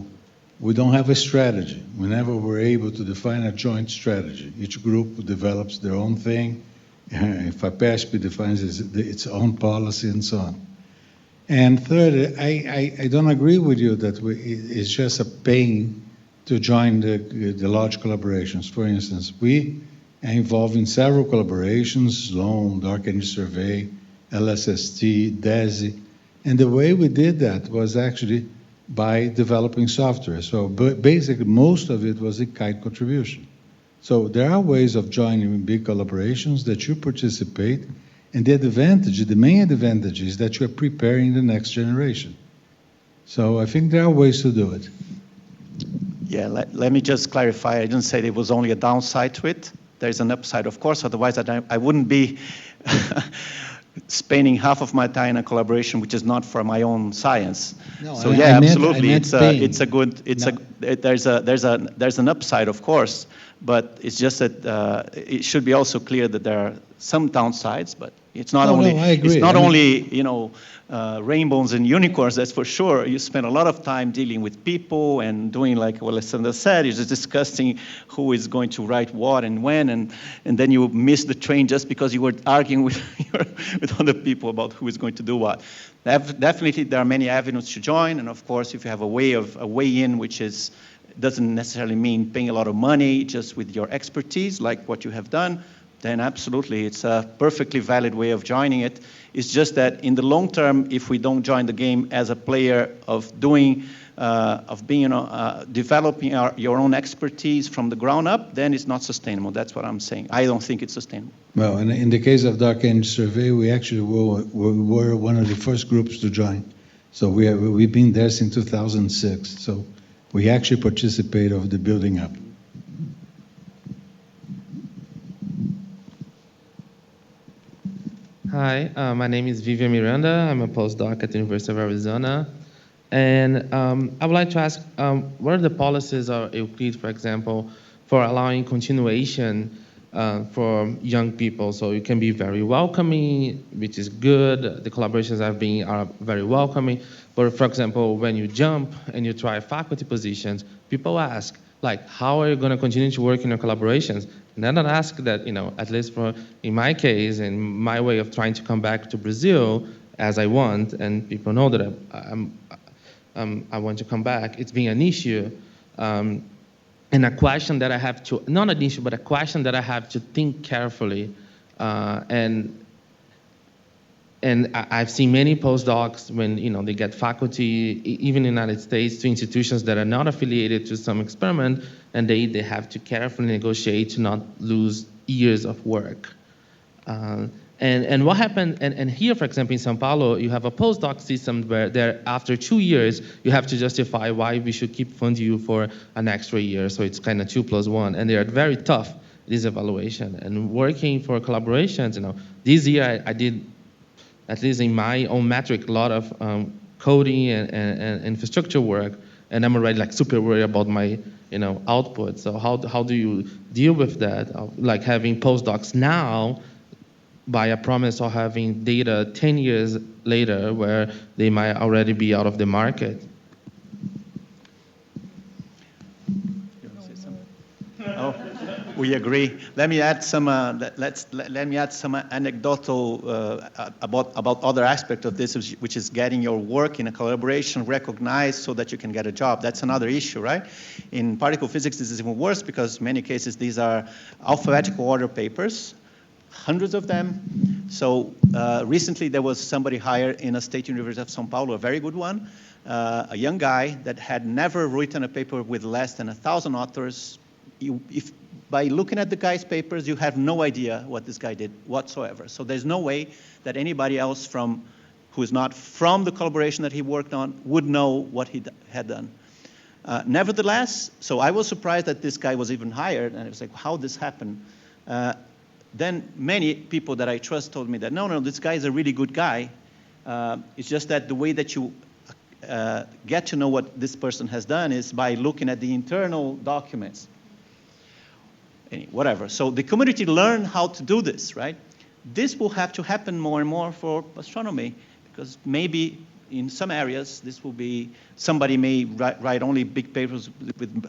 we don't have a strategy. Whenever we're able to define a joint strategy, each group develops their own thing. FAPESP defines its own policy and so on. And third, I don't agree with you that it's just a pain to join the large collaborations. For instance, we are involved in several collaborations, Sloan, Dark Energy Survey, LSST, DESI, and the way we did that was actually by developing software. So basically, most of it was a kind contribution. So there are ways of joining big collaborations that you participate, and the main advantage is that you're preparing the next generation. So I think there are ways to do it. Yeah, let me just clarify. I didn't say there was only a downside to it. There's an upside, of course, otherwise I wouldn't be spending half of my time in a collaboration which is not for my own science. No, so absolutely, there's an upside, of course, but it's just that it should be also clear that there are some downsides, but it's not only rainbows and unicorns, that's for sure. You spend a lot of time dealing with people and doing, like what Alessandra said, you're just discussing who is going to write what and when, and then you miss the train just because you were arguing with other people about who is going to do what. Definitely, there are many avenues to join, and of course, if you have a way in, which doesn't necessarily mean paying a lot of money, just with your expertise, like what you have done, then absolutely, it's a perfectly valid way of joining it. It's just that in the long term, if we don't join the game as a player of developing your own expertise from the ground up, then it's not sustainable. That's what I'm saying. I don't think it's sustainable. Well, in the case of Dark Energy Survey, we actually were one of the first groups to join. So we've been there since 2006. So we actually participate of the building up. Hi, my name is Vivian Miranda. I'm a postdoc at the University of Arizona. And I would like to ask, what are the policies of Euclid, for example, for allowing continuation for young people? So it can be very welcoming, which is good. The collaborations are very welcoming. But for example, when you jump and you try faculty positions, people ask, like, how are you going to continue to work in your collaborations? And I don't ask that, at least in my case, and my way of trying to come back to Brazil as I want, and people know that I want to come back. It's been an issue, and a question that I have to, not an issue, but a question that I have to think carefully. And I've seen many postdocs when they get faculty, even in the United States, to institutions that are not affiliated to some experiment, and they have to carefully negotiate to not lose years of work. And what happened, and here, for example, in São Paulo, you have a postdoc system where after 2 years, you have to justify why we should keep funding you for an extra year. So it's kind of 2 + 1, and they are very tough, this evaluation. And working for collaborations, this year I did, at least in my own metric, a lot of coding and infrastructure work, and I'm already super worried about my output. So how do you deal with that? Like having postdocs now by a promise of having data 10 years later where they might already be out of the market. You want to say something? Oh. We agree. Let me add some. Let me add some anecdotal about other aspect of this, which is getting your work in a collaboration recognized so that you can get a job. That's another issue, right? In particle physics, this is even worse because in many cases these are alphabetical order papers, hundreds of them. So recently there was somebody hired in a State University of São Paulo, a very good one, a young guy that had never written a paper with less than 1,000 authors. By looking at the guy's papers, you have no idea what this guy did whatsoever. So there's no way that anybody else who is not from the collaboration that he worked on would know what he had done. Nevertheless, so I was surprised that this guy was even hired, and I was like, how this happened? Then many people that I trust told me that, no, this guy is a really good guy. It's just that the way that you get to know what this person has done is by looking at the internal documents. Whatever. So the community learned how to do this, right? This will have to happen more and more for astronomy, because maybe in some areas this will be, somebody may write only big papers with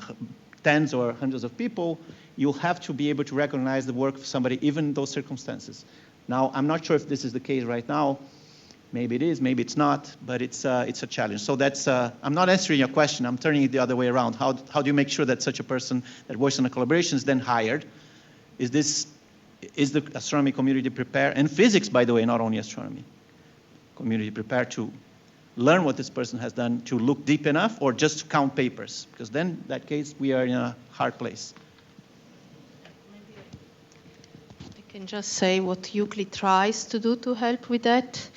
tens or hundreds of people. You'll have to be able to recognize the work of somebody, even in those circumstances. Now, I'm not sure if this is the case right now. Maybe it is, maybe it's not, but it's a challenge. So that's, I'm not answering your question, I'm turning it the other way around. How do you make sure that such a person that works in a collaboration is then hired? Is the astronomy community prepared, and physics, by the way, not only astronomy, community prepared to learn what this person has done, to look deep enough, or just to count papers? Because then, in that case, we are in a hard place. I can just say what Euclid tries to do to help with that.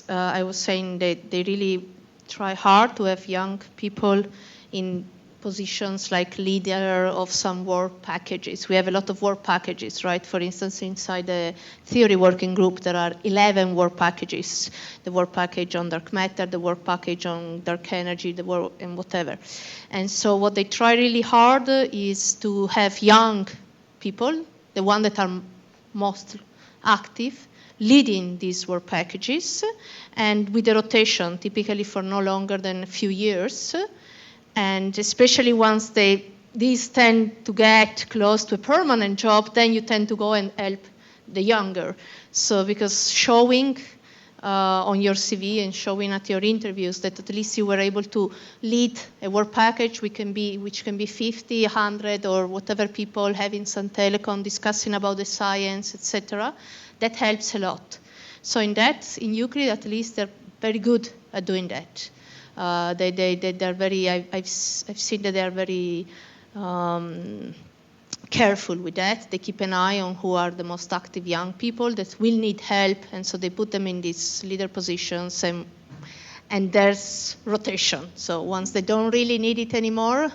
I was saying that they really try hard to have young people in positions like leader of some work packages. We have a lot of work packages, right? For instance, inside the theory working group, there are 11 work packages. The work package on dark matter, the work package on dark energy, the work and whatever. And so what they try really hard is to have young people, the ones that are most active, leading these work packages, and with a rotation, typically for no longer than a few years. And especially once these tend to get close to a permanent job, then you tend to go and help the younger. So because showing on your CV and showing at your interviews that at least you were able to lead a work package, which can be 50, 100, or whatever people having some telecom discussing about the science, etc., that helps a lot. So in Euclid, at least they're very good at doing that. They're very. I've seen that they are very careful with that. They keep an eye on who are the most active young people that will need help, and so they put them in these leader positions, and there's rotation. So once they don't really need it anymore,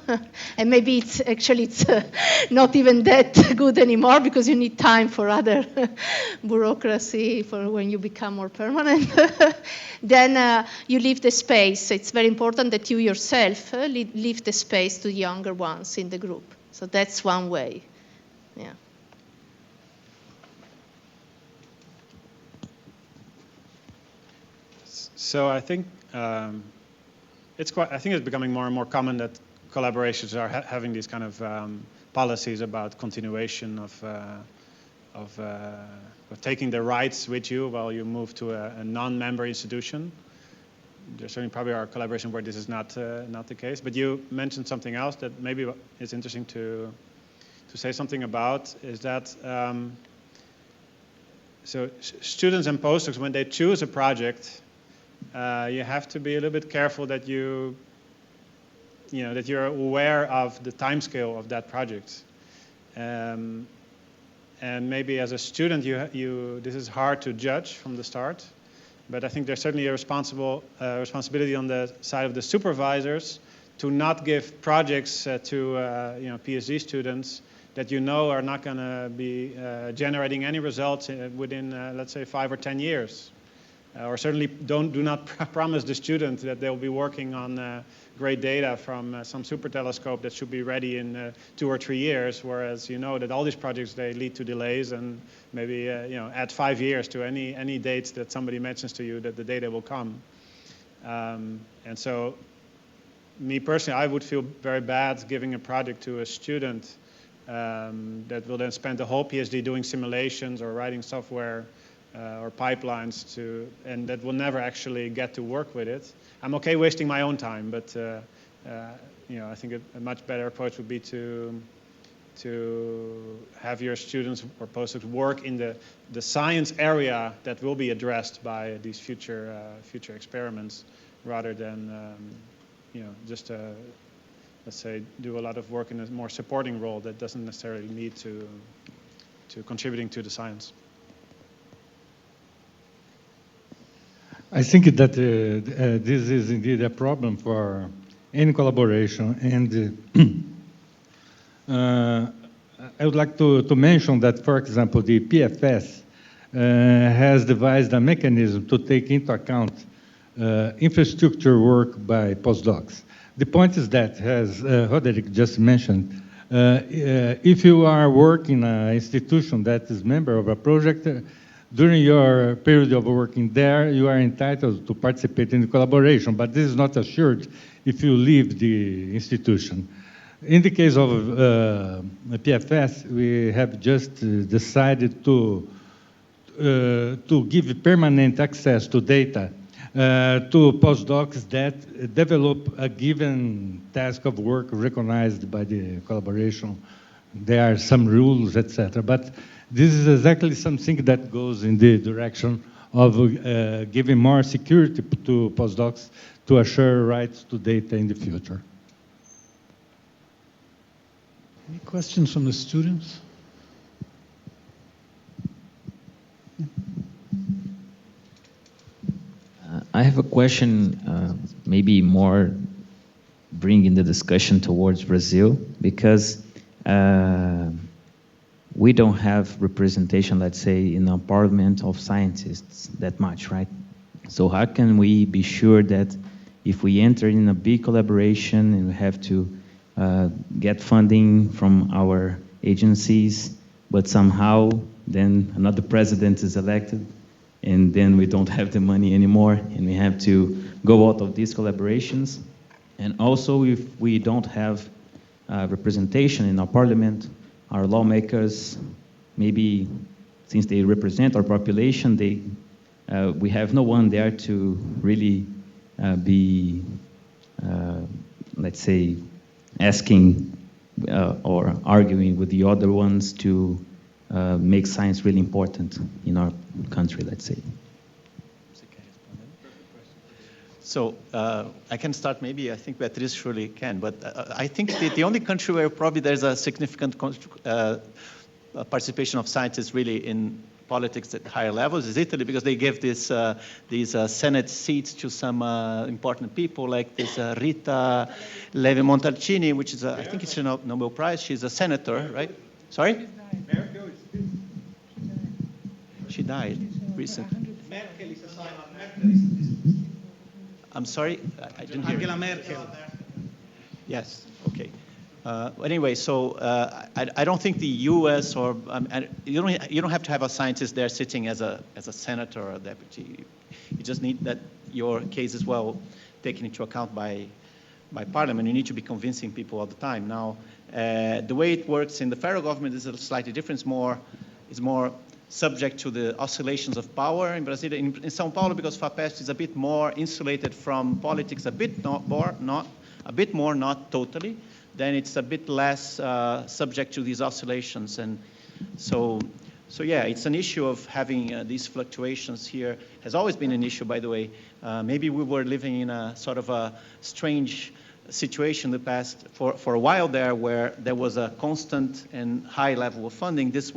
and maybe it's not even that good anymore because you need time for other bureaucracy for when you become more permanent, then you leave the space. It's very important that you yourself leave the space to younger ones in the group. So that's one way, yeah. So I think it's becoming more and more common that collaborations are having these kind of policies about continuation of taking the rights with you while you move to a non-member institution. There certainly probably are collaborations where this is not the case. But you mentioned something else that maybe is interesting to say something about. Is that so students and postdocs, when they choose a project, you have to be a little bit careful that that you're aware of the timescale of that project. And maybe as a student, this is hard to judge from the start. But I think there's certainly a responsibility on the side of the supervisors to not give projects to PhD students that are not going to be generating any results within, let's say, 5 or 10 years. Or certainly do not promise the student that they'll be working on great data from some super telescope that should be ready in 2 or 3 years, whereas you know that all these projects, they lead to delays and maybe add 5 years to any dates that somebody mentions to you that the data will come. And so me personally, I would feel very bad giving a project to a student that will then spend the whole PhD doing simulations or writing software or pipelines and that will never actually get to work with it. I'm okay wasting my own time, but I think a much better approach would be to have your students or postdocs work in the science area that will be addressed by these future experiments, rather than just let's say do a lot of work in a more supporting role that doesn't necessarily lead to contributing to the science. I think that this is indeed a problem for any collaboration, and I would like to mention that, for example, the PFS has devised a mechanism to take into account infrastructure work by postdocs. The point is that, as Roderik just mentioned, if you are working in an institution that is member of a project, during your period of working there, you are entitled to participate in the collaboration, but this is not assured if you leave the institution. In the case of PFS, we have just decided to give permanent access to data to postdocs that develop a given task of work recognized by the collaboration. There are some rules, etc. But this is exactly something that goes in the direction of giving more security to postdocs to assure rights to data in the future. Any questions from the students? I have a question, maybe more bringing the discussion towards Brazil, because we don't have representation, let's say, in a parliament of scientists that much, right? So how can we be sure that if we enter in a big collaboration and we have to get funding from our agencies, but somehow then another president is elected, and then we don't have the money anymore, and we have to go out of these collaborations? And also, if we don't have representation in our parliament, our lawmakers, maybe since they represent our population, we have no one there to really be, let's say, asking or arguing with the other ones to make science really important in our country, let's say. So I can start maybe. I think Beatriz surely can. But I think the only country where probably there's a significant participation of scientists really in politics at higher levels is Italy, because they give these Senate seats to some important people, like this Rita Levi-Montalcini, which is, I think it's a Nobel Prize. She's a senator, right? Sorry? She died recently. I'm sorry, I didn't hear. Angela Merkel. Yes, okay. Anyway, so I don't think the U.S. or you don't have to have a scientist there sitting as a senator or a deputy. You just need that your case is well taken into account by Parliament. You need to be convincing people all the time. Now, the way it works in the federal government is a slightly different. It's more subject to the oscillations of power in Brazil. In São Paulo, because FAPESP is a bit more insulated from politics, a bit more, not totally, then it's a bit less subject to these oscillations. And so yeah, it's an issue of having these fluctuations here. Has always been an issue, by the way. Maybe we were living in a sort of a strange situation in the past for a while there, where there was a constant and high level of funding. This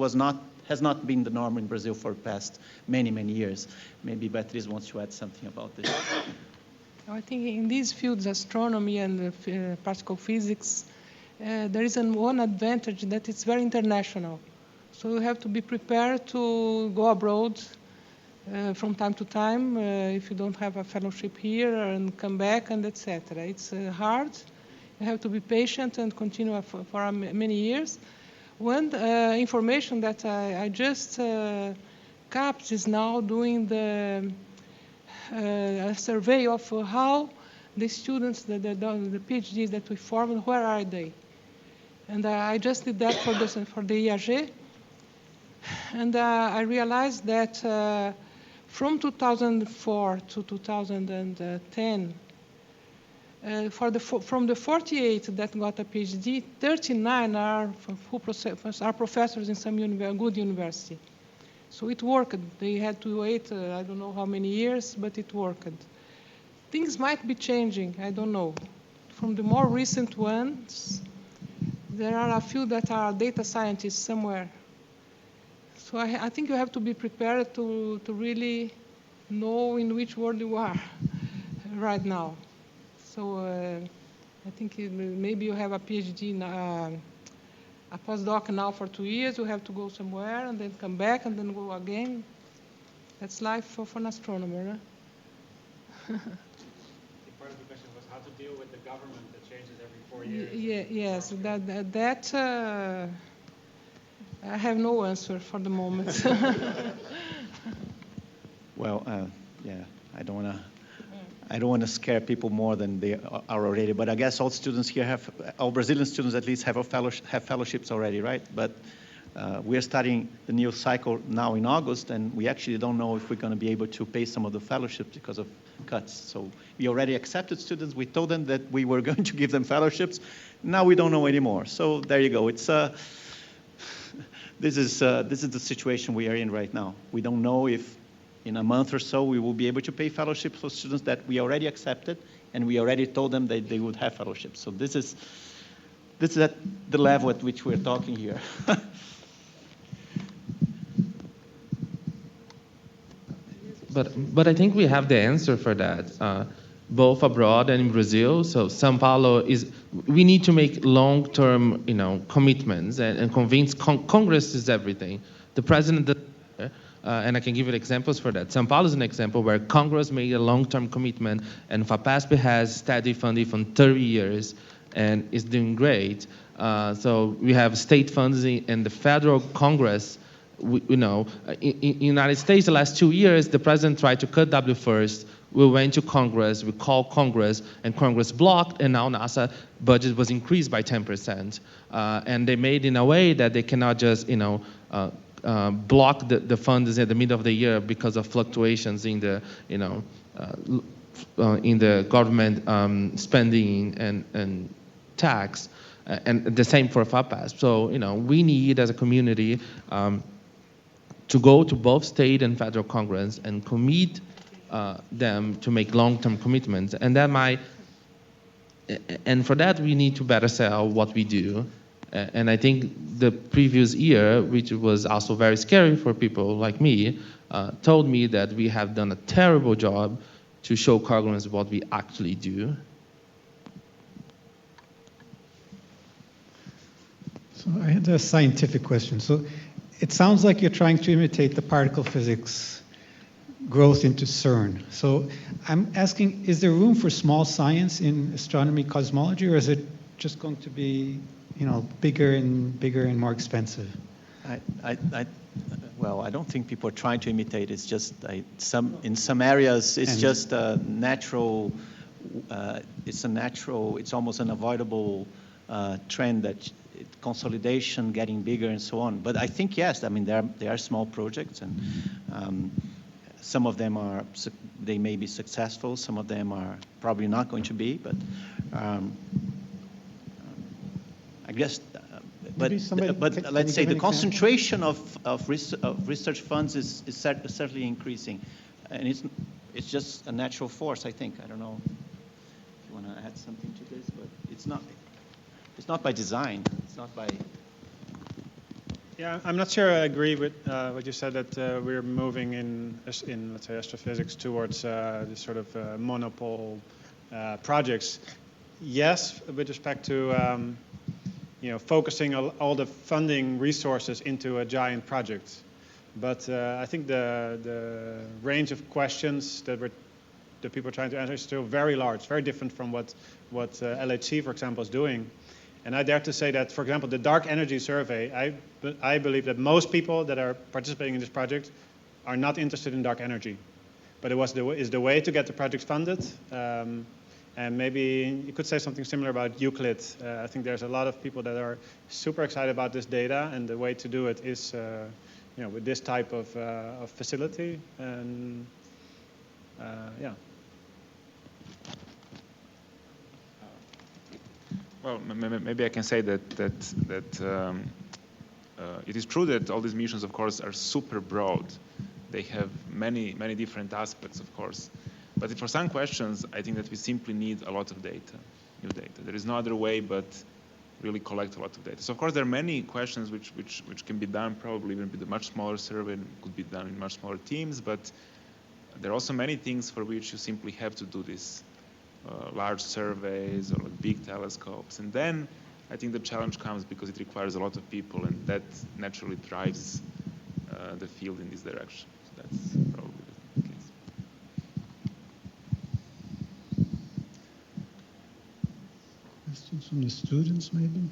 has not been the norm in Brazil for the past many, many years. Maybe Beatriz wants to add something about this. I think in these fields, astronomy and particle physics, there is one advantage that it's very international. So you have to be prepared to go abroad from time to time if you don't have a fellowship here, and come back and etc. It's hard. You have to be patient and continue for many years. One information that I just capped is now doing a survey of how the students, the PhDs that we formed, where are they? And I just did that for the IAG. And I realized that from 2004 to 2010, from the 48 that got a PhD, 39 are professors in some good university. So it worked. They had to wait, I don't know how many years, but it worked. Things might be changing, I don't know. From the more recent ones, there are a few that are data scientists somewhere. So I think you have to be prepared to really know in which world you are right now. So I think maybe you have a PhD, a postdoc now for 2 years, you have to go somewhere and then come back and then go again. That's life for an astronomer. Huh? Part of the question was how to deal with the government that changes every 4 years. Yes, that I have no answer for the moment. Well, yeah, I don't want to scare people more than they are already. But I guess all students here all Brazilian students at least have fellowships already, right? But we are starting the new cycle now in August, and we actually don't know if we're going to be able to pay some of the fellowships because of cuts. So we already accepted students. We told them that we were going to give them fellowships. Now we don't know anymore. So there you go. It's this is the situation we are in right now. We don't know if in a month or so we will be able to pay fellowships for students that we already accepted, and we already told them that they would have fellowships. So this is at the level at which we're talking here. But I think we have the answer for that, both abroad and in Brazil. So São Paulo we need to make long-term, commitments and convince Congress is everything. The president, and I can give you examples for that. São Paulo is an example where Congress made a long-term commitment, and FAPESP has steady funding for 30 years, and is doing great. So we have state funding and the federal Congress. In the United States, the last 2 years, the president tried to cut W first. We went to Congress, we called Congress, and Congress blocked, and now NASA budget was increased by 10%. And they made in a way that they cannot just, block the funds at the middle of the year because of fluctuations in the, in the government spending and tax, and the same for FAPESP. So, we need as a community to go to both state and federal Congress and commit them to make long-term commitments. And and for that we need to better sell what we do. And I think the previous year, which was also very scary for people like me, told me that we have done a terrible job to show Congress what we actually do. So I had a scientific question. So it sounds like you're trying to imitate the particle physics growth into CERN. So I'm asking, is there room for small science in astronomy cosmology, or is it just going to be, bigger and more expensive? Well, I don't think people are trying to imitate. It's just in some areas it's just a natural. It's almost an avoidable trend that consolidation, getting bigger, and so on. But I think yes. I mean, there are small projects, and some of them they may be successful. Some of them are probably not going to be. But I guess. But let's say the concentration of research funds is certainly increasing, and it's just a natural force. I think. I don't know if you want to add something to this, but it's not by design. It's not by. Yeah, I'm not sure I agree with what you said, that we're moving in let's say astrophysics towards this sort of monopole projects. Yes, with respect to focusing all the funding resources into a giant project, but I think the range of questions that people are trying to answer is still very large, very different from what LHC, for example, is doing. And I dare to say that, for example, the dark energy survey, I believe that most people that are participating in this project are not interested in dark energy. But it is the way to get the project funded. And maybe you could say something similar about Euclid. I think there's a lot of people that are super excited about this data, and the way to do it is with this type of facility. And yeah. Well, maybe I can say that it is true that all these missions, of course, are super broad. They have many different aspects, of course. But for some questions, I think that we simply need a lot of data, new data. There is no other way but really collect a lot of data. So, of course, there are many questions which can be done probably even with a much smaller survey, and could be done in much smaller teams. But there are also many things for which you simply have to do this. Large surveys or big telescopes. And then I think the challenge comes because it requires a lot of people, and that naturally drives the field in this direction. So that's probably the case. Questions from the students, maybe?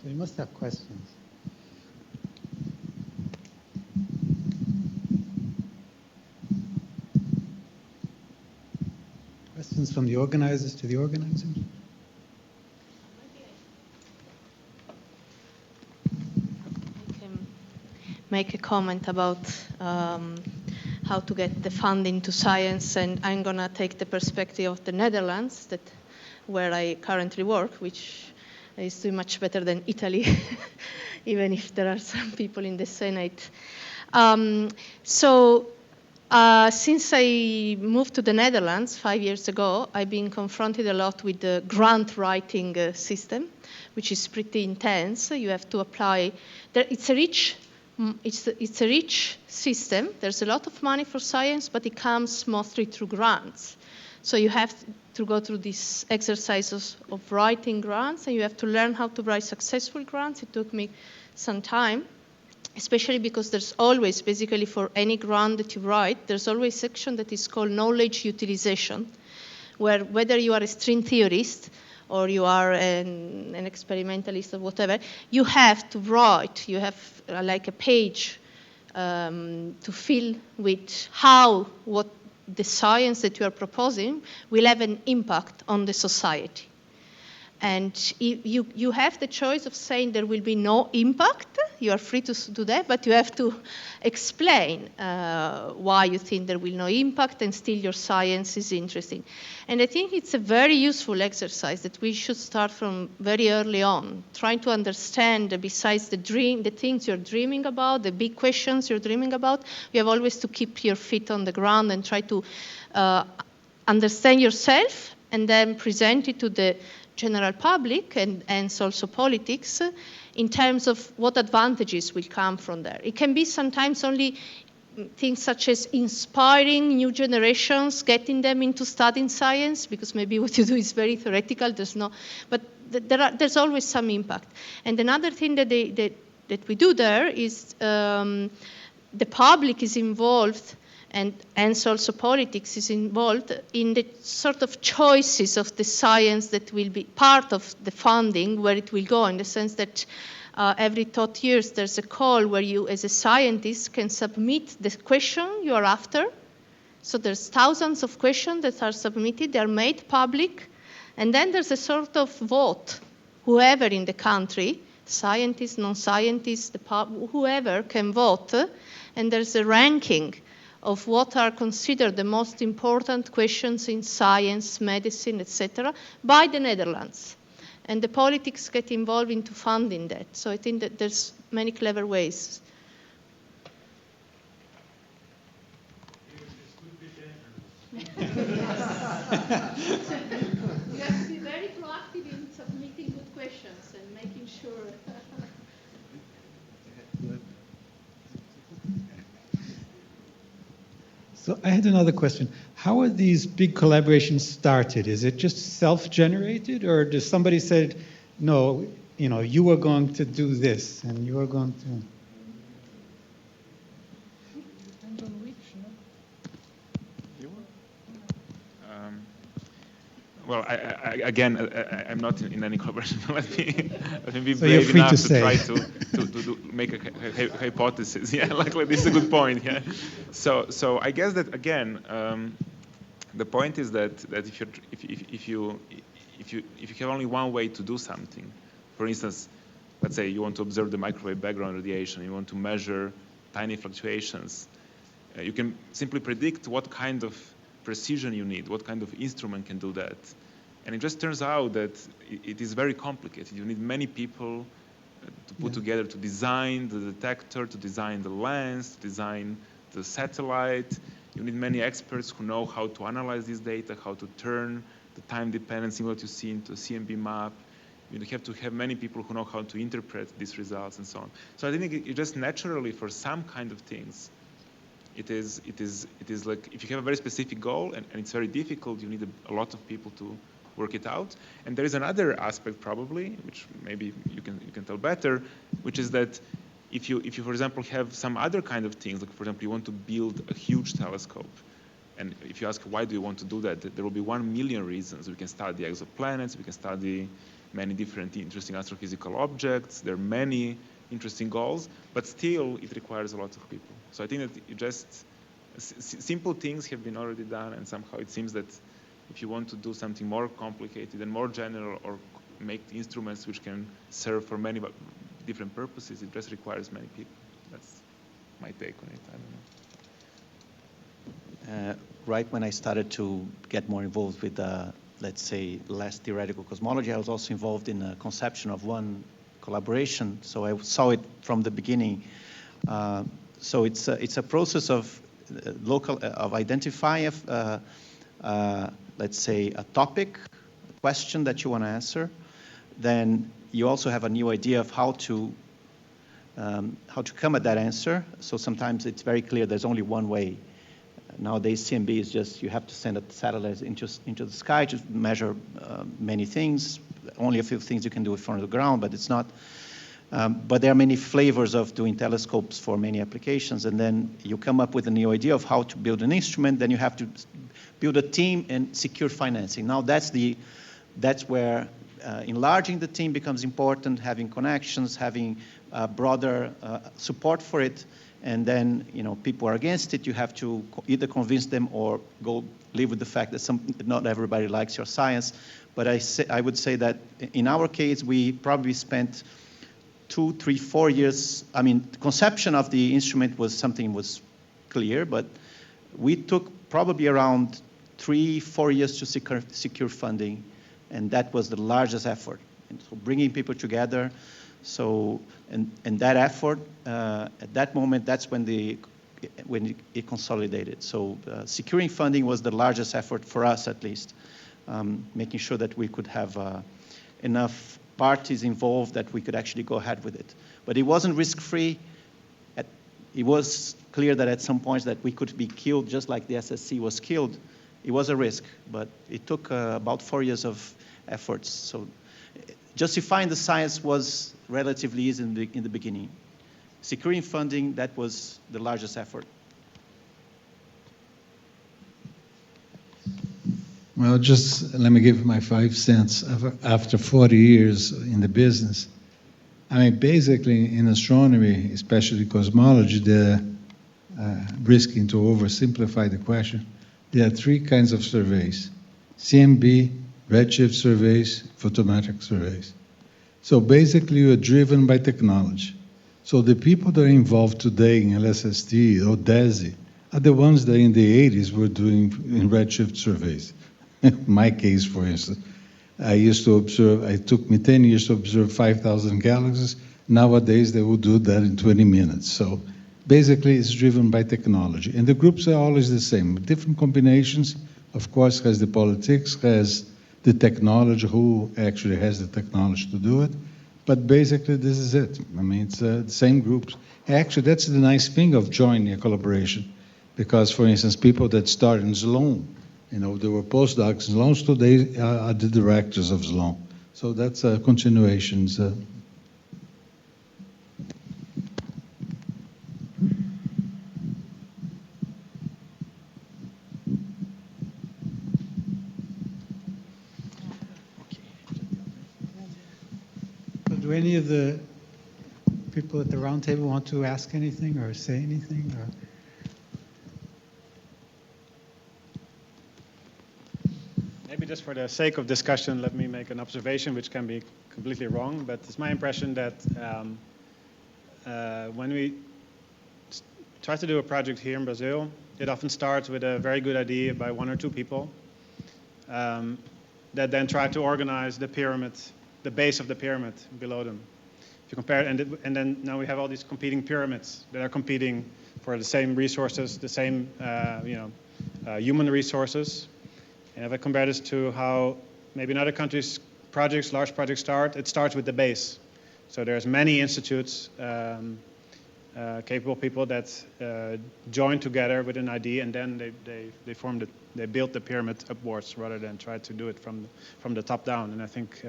So you must have questions. Questions from the organizers to the organizers? I can make a comment about how to get the funding to science, and I'm going to take the perspective of the Netherlands, where I currently work, which is doing much better than Italy, even if there are some people in the Senate. Since I moved to the Netherlands 5 years ago, I've been confronted a lot with the grant writing system, which is pretty intense. You have to apply. It's a rich system. There's a lot of money for science, but it comes mostly through grants. So you have to go through these exercises of writing grants, and you have to learn how to write successful grants. It took me some time. Especially because there's always, basically for any grant that you write, there's always a section that is called knowledge utilization, where whether you are a string theorist or you are an experimentalist or whatever, you have to write, you have like a page to fill with what the science that you are proposing will have an impact on the society. And you have the choice of saying there will be no impact. You are free to do that, but you have to explain why you think there will be no impact, and still your science is interesting. And I think it's a very useful exercise that we should start from very early on, trying to understand, besides the things you're dreaming about, the big questions you're dreaming about, you have always to keep your feet on the ground and try to understand yourself, and then present it to the general public and also politics in terms of what advantages will come from there. It can be sometimes only things such as inspiring new generations, getting them into studying science, because maybe what you do is very theoretical, but there's always some impact. And another thing that we do there is the public is involved, and also politics is involved in the sort of choices of the science that will be part of the funding, where it will go, in the sense that every 3 years there's a call where you, as a scientist, can submit the question you are after. So there's thousands of questions that are submitted, they're made public, and then there's a sort of vote. Whoever in the country, scientists, non-scientists, whoever can vote, and there's a ranking of what are considered the most important questions in science, medicine, etc., by the Netherlands. And the politics get involved into funding that. So I think that there's many clever ways. We have to be very proactive in submitting good questions and making sure. So I had another question. How are these big collaborations started? Is it just self-generated, or does somebody say, no, you are going to do this, and you are going to... Depends on which, Well, I'm not in any collaboration. Let me be So you're brave free enough to to say. try to make a hypothesis. Yeah, like this is a good point. Yeah. So I guess that again, the point is that if you have only one way to do something, for instance, let's say you want to observe the microwave background radiation, you want to measure tiny fluctuations, you can simply predict what kind of precision you need, what kind of instrument can do that. And it just turns out that it is very complicated. You need many people to put together, to design the detector, to design the lens, to design the satellite. You need many experts who know how to analyze this data, how to turn the time dependency, what you see, into a CMB map. You have to have many people who know how to interpret these results and so on. So I think it just naturally, for some kind of things, it is like if you have a very specific goal and it's very difficult, you need a lot of people to work it out. And there is another aspect probably, which maybe you can tell better, which is that if you for example have some other kind of things, like for example you want to build a huge telescope, and if you ask why do you want to do that, there will be 1 million reasons. We can study exoplanets, we can study many different interesting astrophysical objects. There are many interesting goals, but still it requires a lot of people. So I think that it just simple things have been already done, and somehow it seems that if you want to do something more complicated and more general, or make instruments which can serve for many different purposes, it just requires many people. That's my take on it. I don't know. Right when I started to get more involved with, let's say, less theoretical cosmology, I was also involved in the conception of one collaboration. So I saw it from the beginning. So it's a process of identifying, let's say, a topic, a question that you want to answer. Then you also have a new idea of how to come at that answer. So sometimes it's very clear there's only one way. Nowadays, CMB is just you have to send a satellite into the sky to measure many things. Only a few things you can do in front of the ground, but it's not. But there are many flavors of doing telescopes for many applications, and then you come up with a new idea of how to build an instrument. Then you have to build a team and secure financing. Now that's where enlarging the team becomes important, having connections, having broader support for it. And then, people are against it. You have to either convince them or go live with the fact that not everybody likes your science. But I would say that in our case, we probably spent 2, 3, 4 years. I mean, the conception of the instrument was clear, but we took probably around 3, 4 years to secure funding, and that was the largest effort. And so bringing people together. So, and that effort, at that moment, that's when it consolidated. So securing funding was the largest effort for us, at least, making sure that we could have enough parties involved that we could actually go ahead with it. But it wasn't risk-free. It was clear that at some points that we could be killed, just like the SSC was killed. It was a risk, but it took about 4 years of efforts. So justifying the science was relatively easy in the beginning. Securing funding, that was the largest effort. Well, just let me give my 5 cents. After 40 years in the business, I mean, basically in astronomy, especially cosmology, risking to oversimplify the question, there are 3 kinds of surveys: CMB, redshift surveys, photometric surveys. So basically, you're driven by technology. So the people that are involved today in LSST or DESI are the ones that in the 80s were doing in redshift surveys. My case, for instance, it took me 10 years to observe 5,000 galaxies. Nowadays, they will do that in 20 minutes. So basically, it's driven by technology. And the groups are always the same, different combinations. Of course, has the politics, has the technology, who actually has the technology to do it. But basically, this is it. I mean, it's the same groups. Actually, that's the nice thing of joining a collaboration. Because, for instance, people that start in Sloan, there were postdocs in Sloan, today are the directors of Sloan. So that's continuations. Do any of the people at the roundtable want to ask anything or say anything? Maybe just for the sake of discussion, let me make an observation which can be completely wrong, but it's my impression that when we try to do a project here in Brazil, it often starts with a very good idea by one or two people that then try to organize the pyramid, the base of the pyramid below them. If you compare, and then now we have all these competing pyramids that are competing for the same resources, the same human resources. And if I compare this to how maybe in other countries large projects start, it starts with the base. So there's many institutes, capable people that join together with an idea, and then they build the pyramid upwards rather than try to do it from the top down. And I think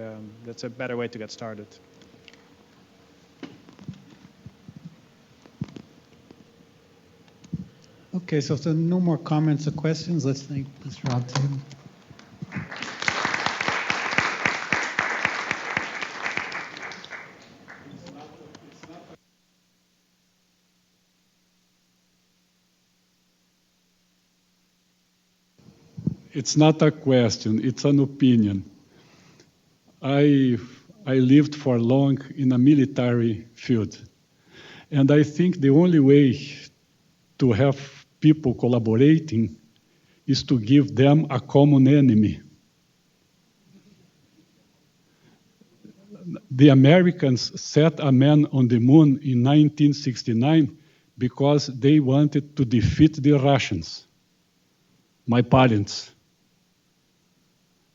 that's a better way to get started. Okay, so if there are no more comments or questions, let's thank this roundtable. It's not a question, it's an opinion. I lived for long in a military field, and I think the only way to have people collaborating is to give them a common enemy. The Americans set a man on the moon in 1969 because they wanted to defeat the Russians, my parents.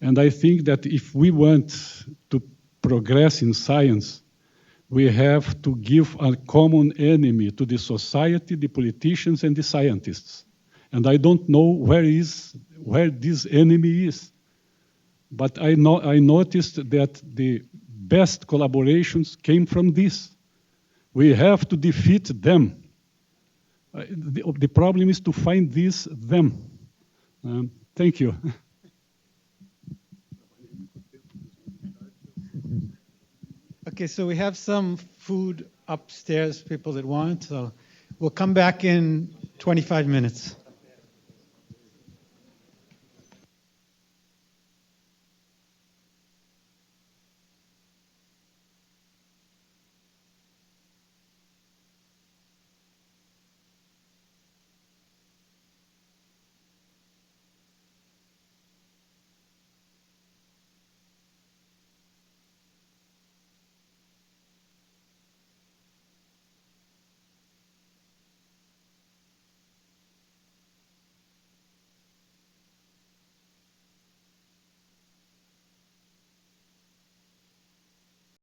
And I think that if we want to progress in science, we have to give a common enemy to the society, the politicians, and the scientists. And I don't know where this enemy is. But I noticed that the best collaborations came from this. We have to defeat them. The problem is to find them. Thank you. Okay, so we have some food upstairs, people that want, so we'll come back in 25 minutes.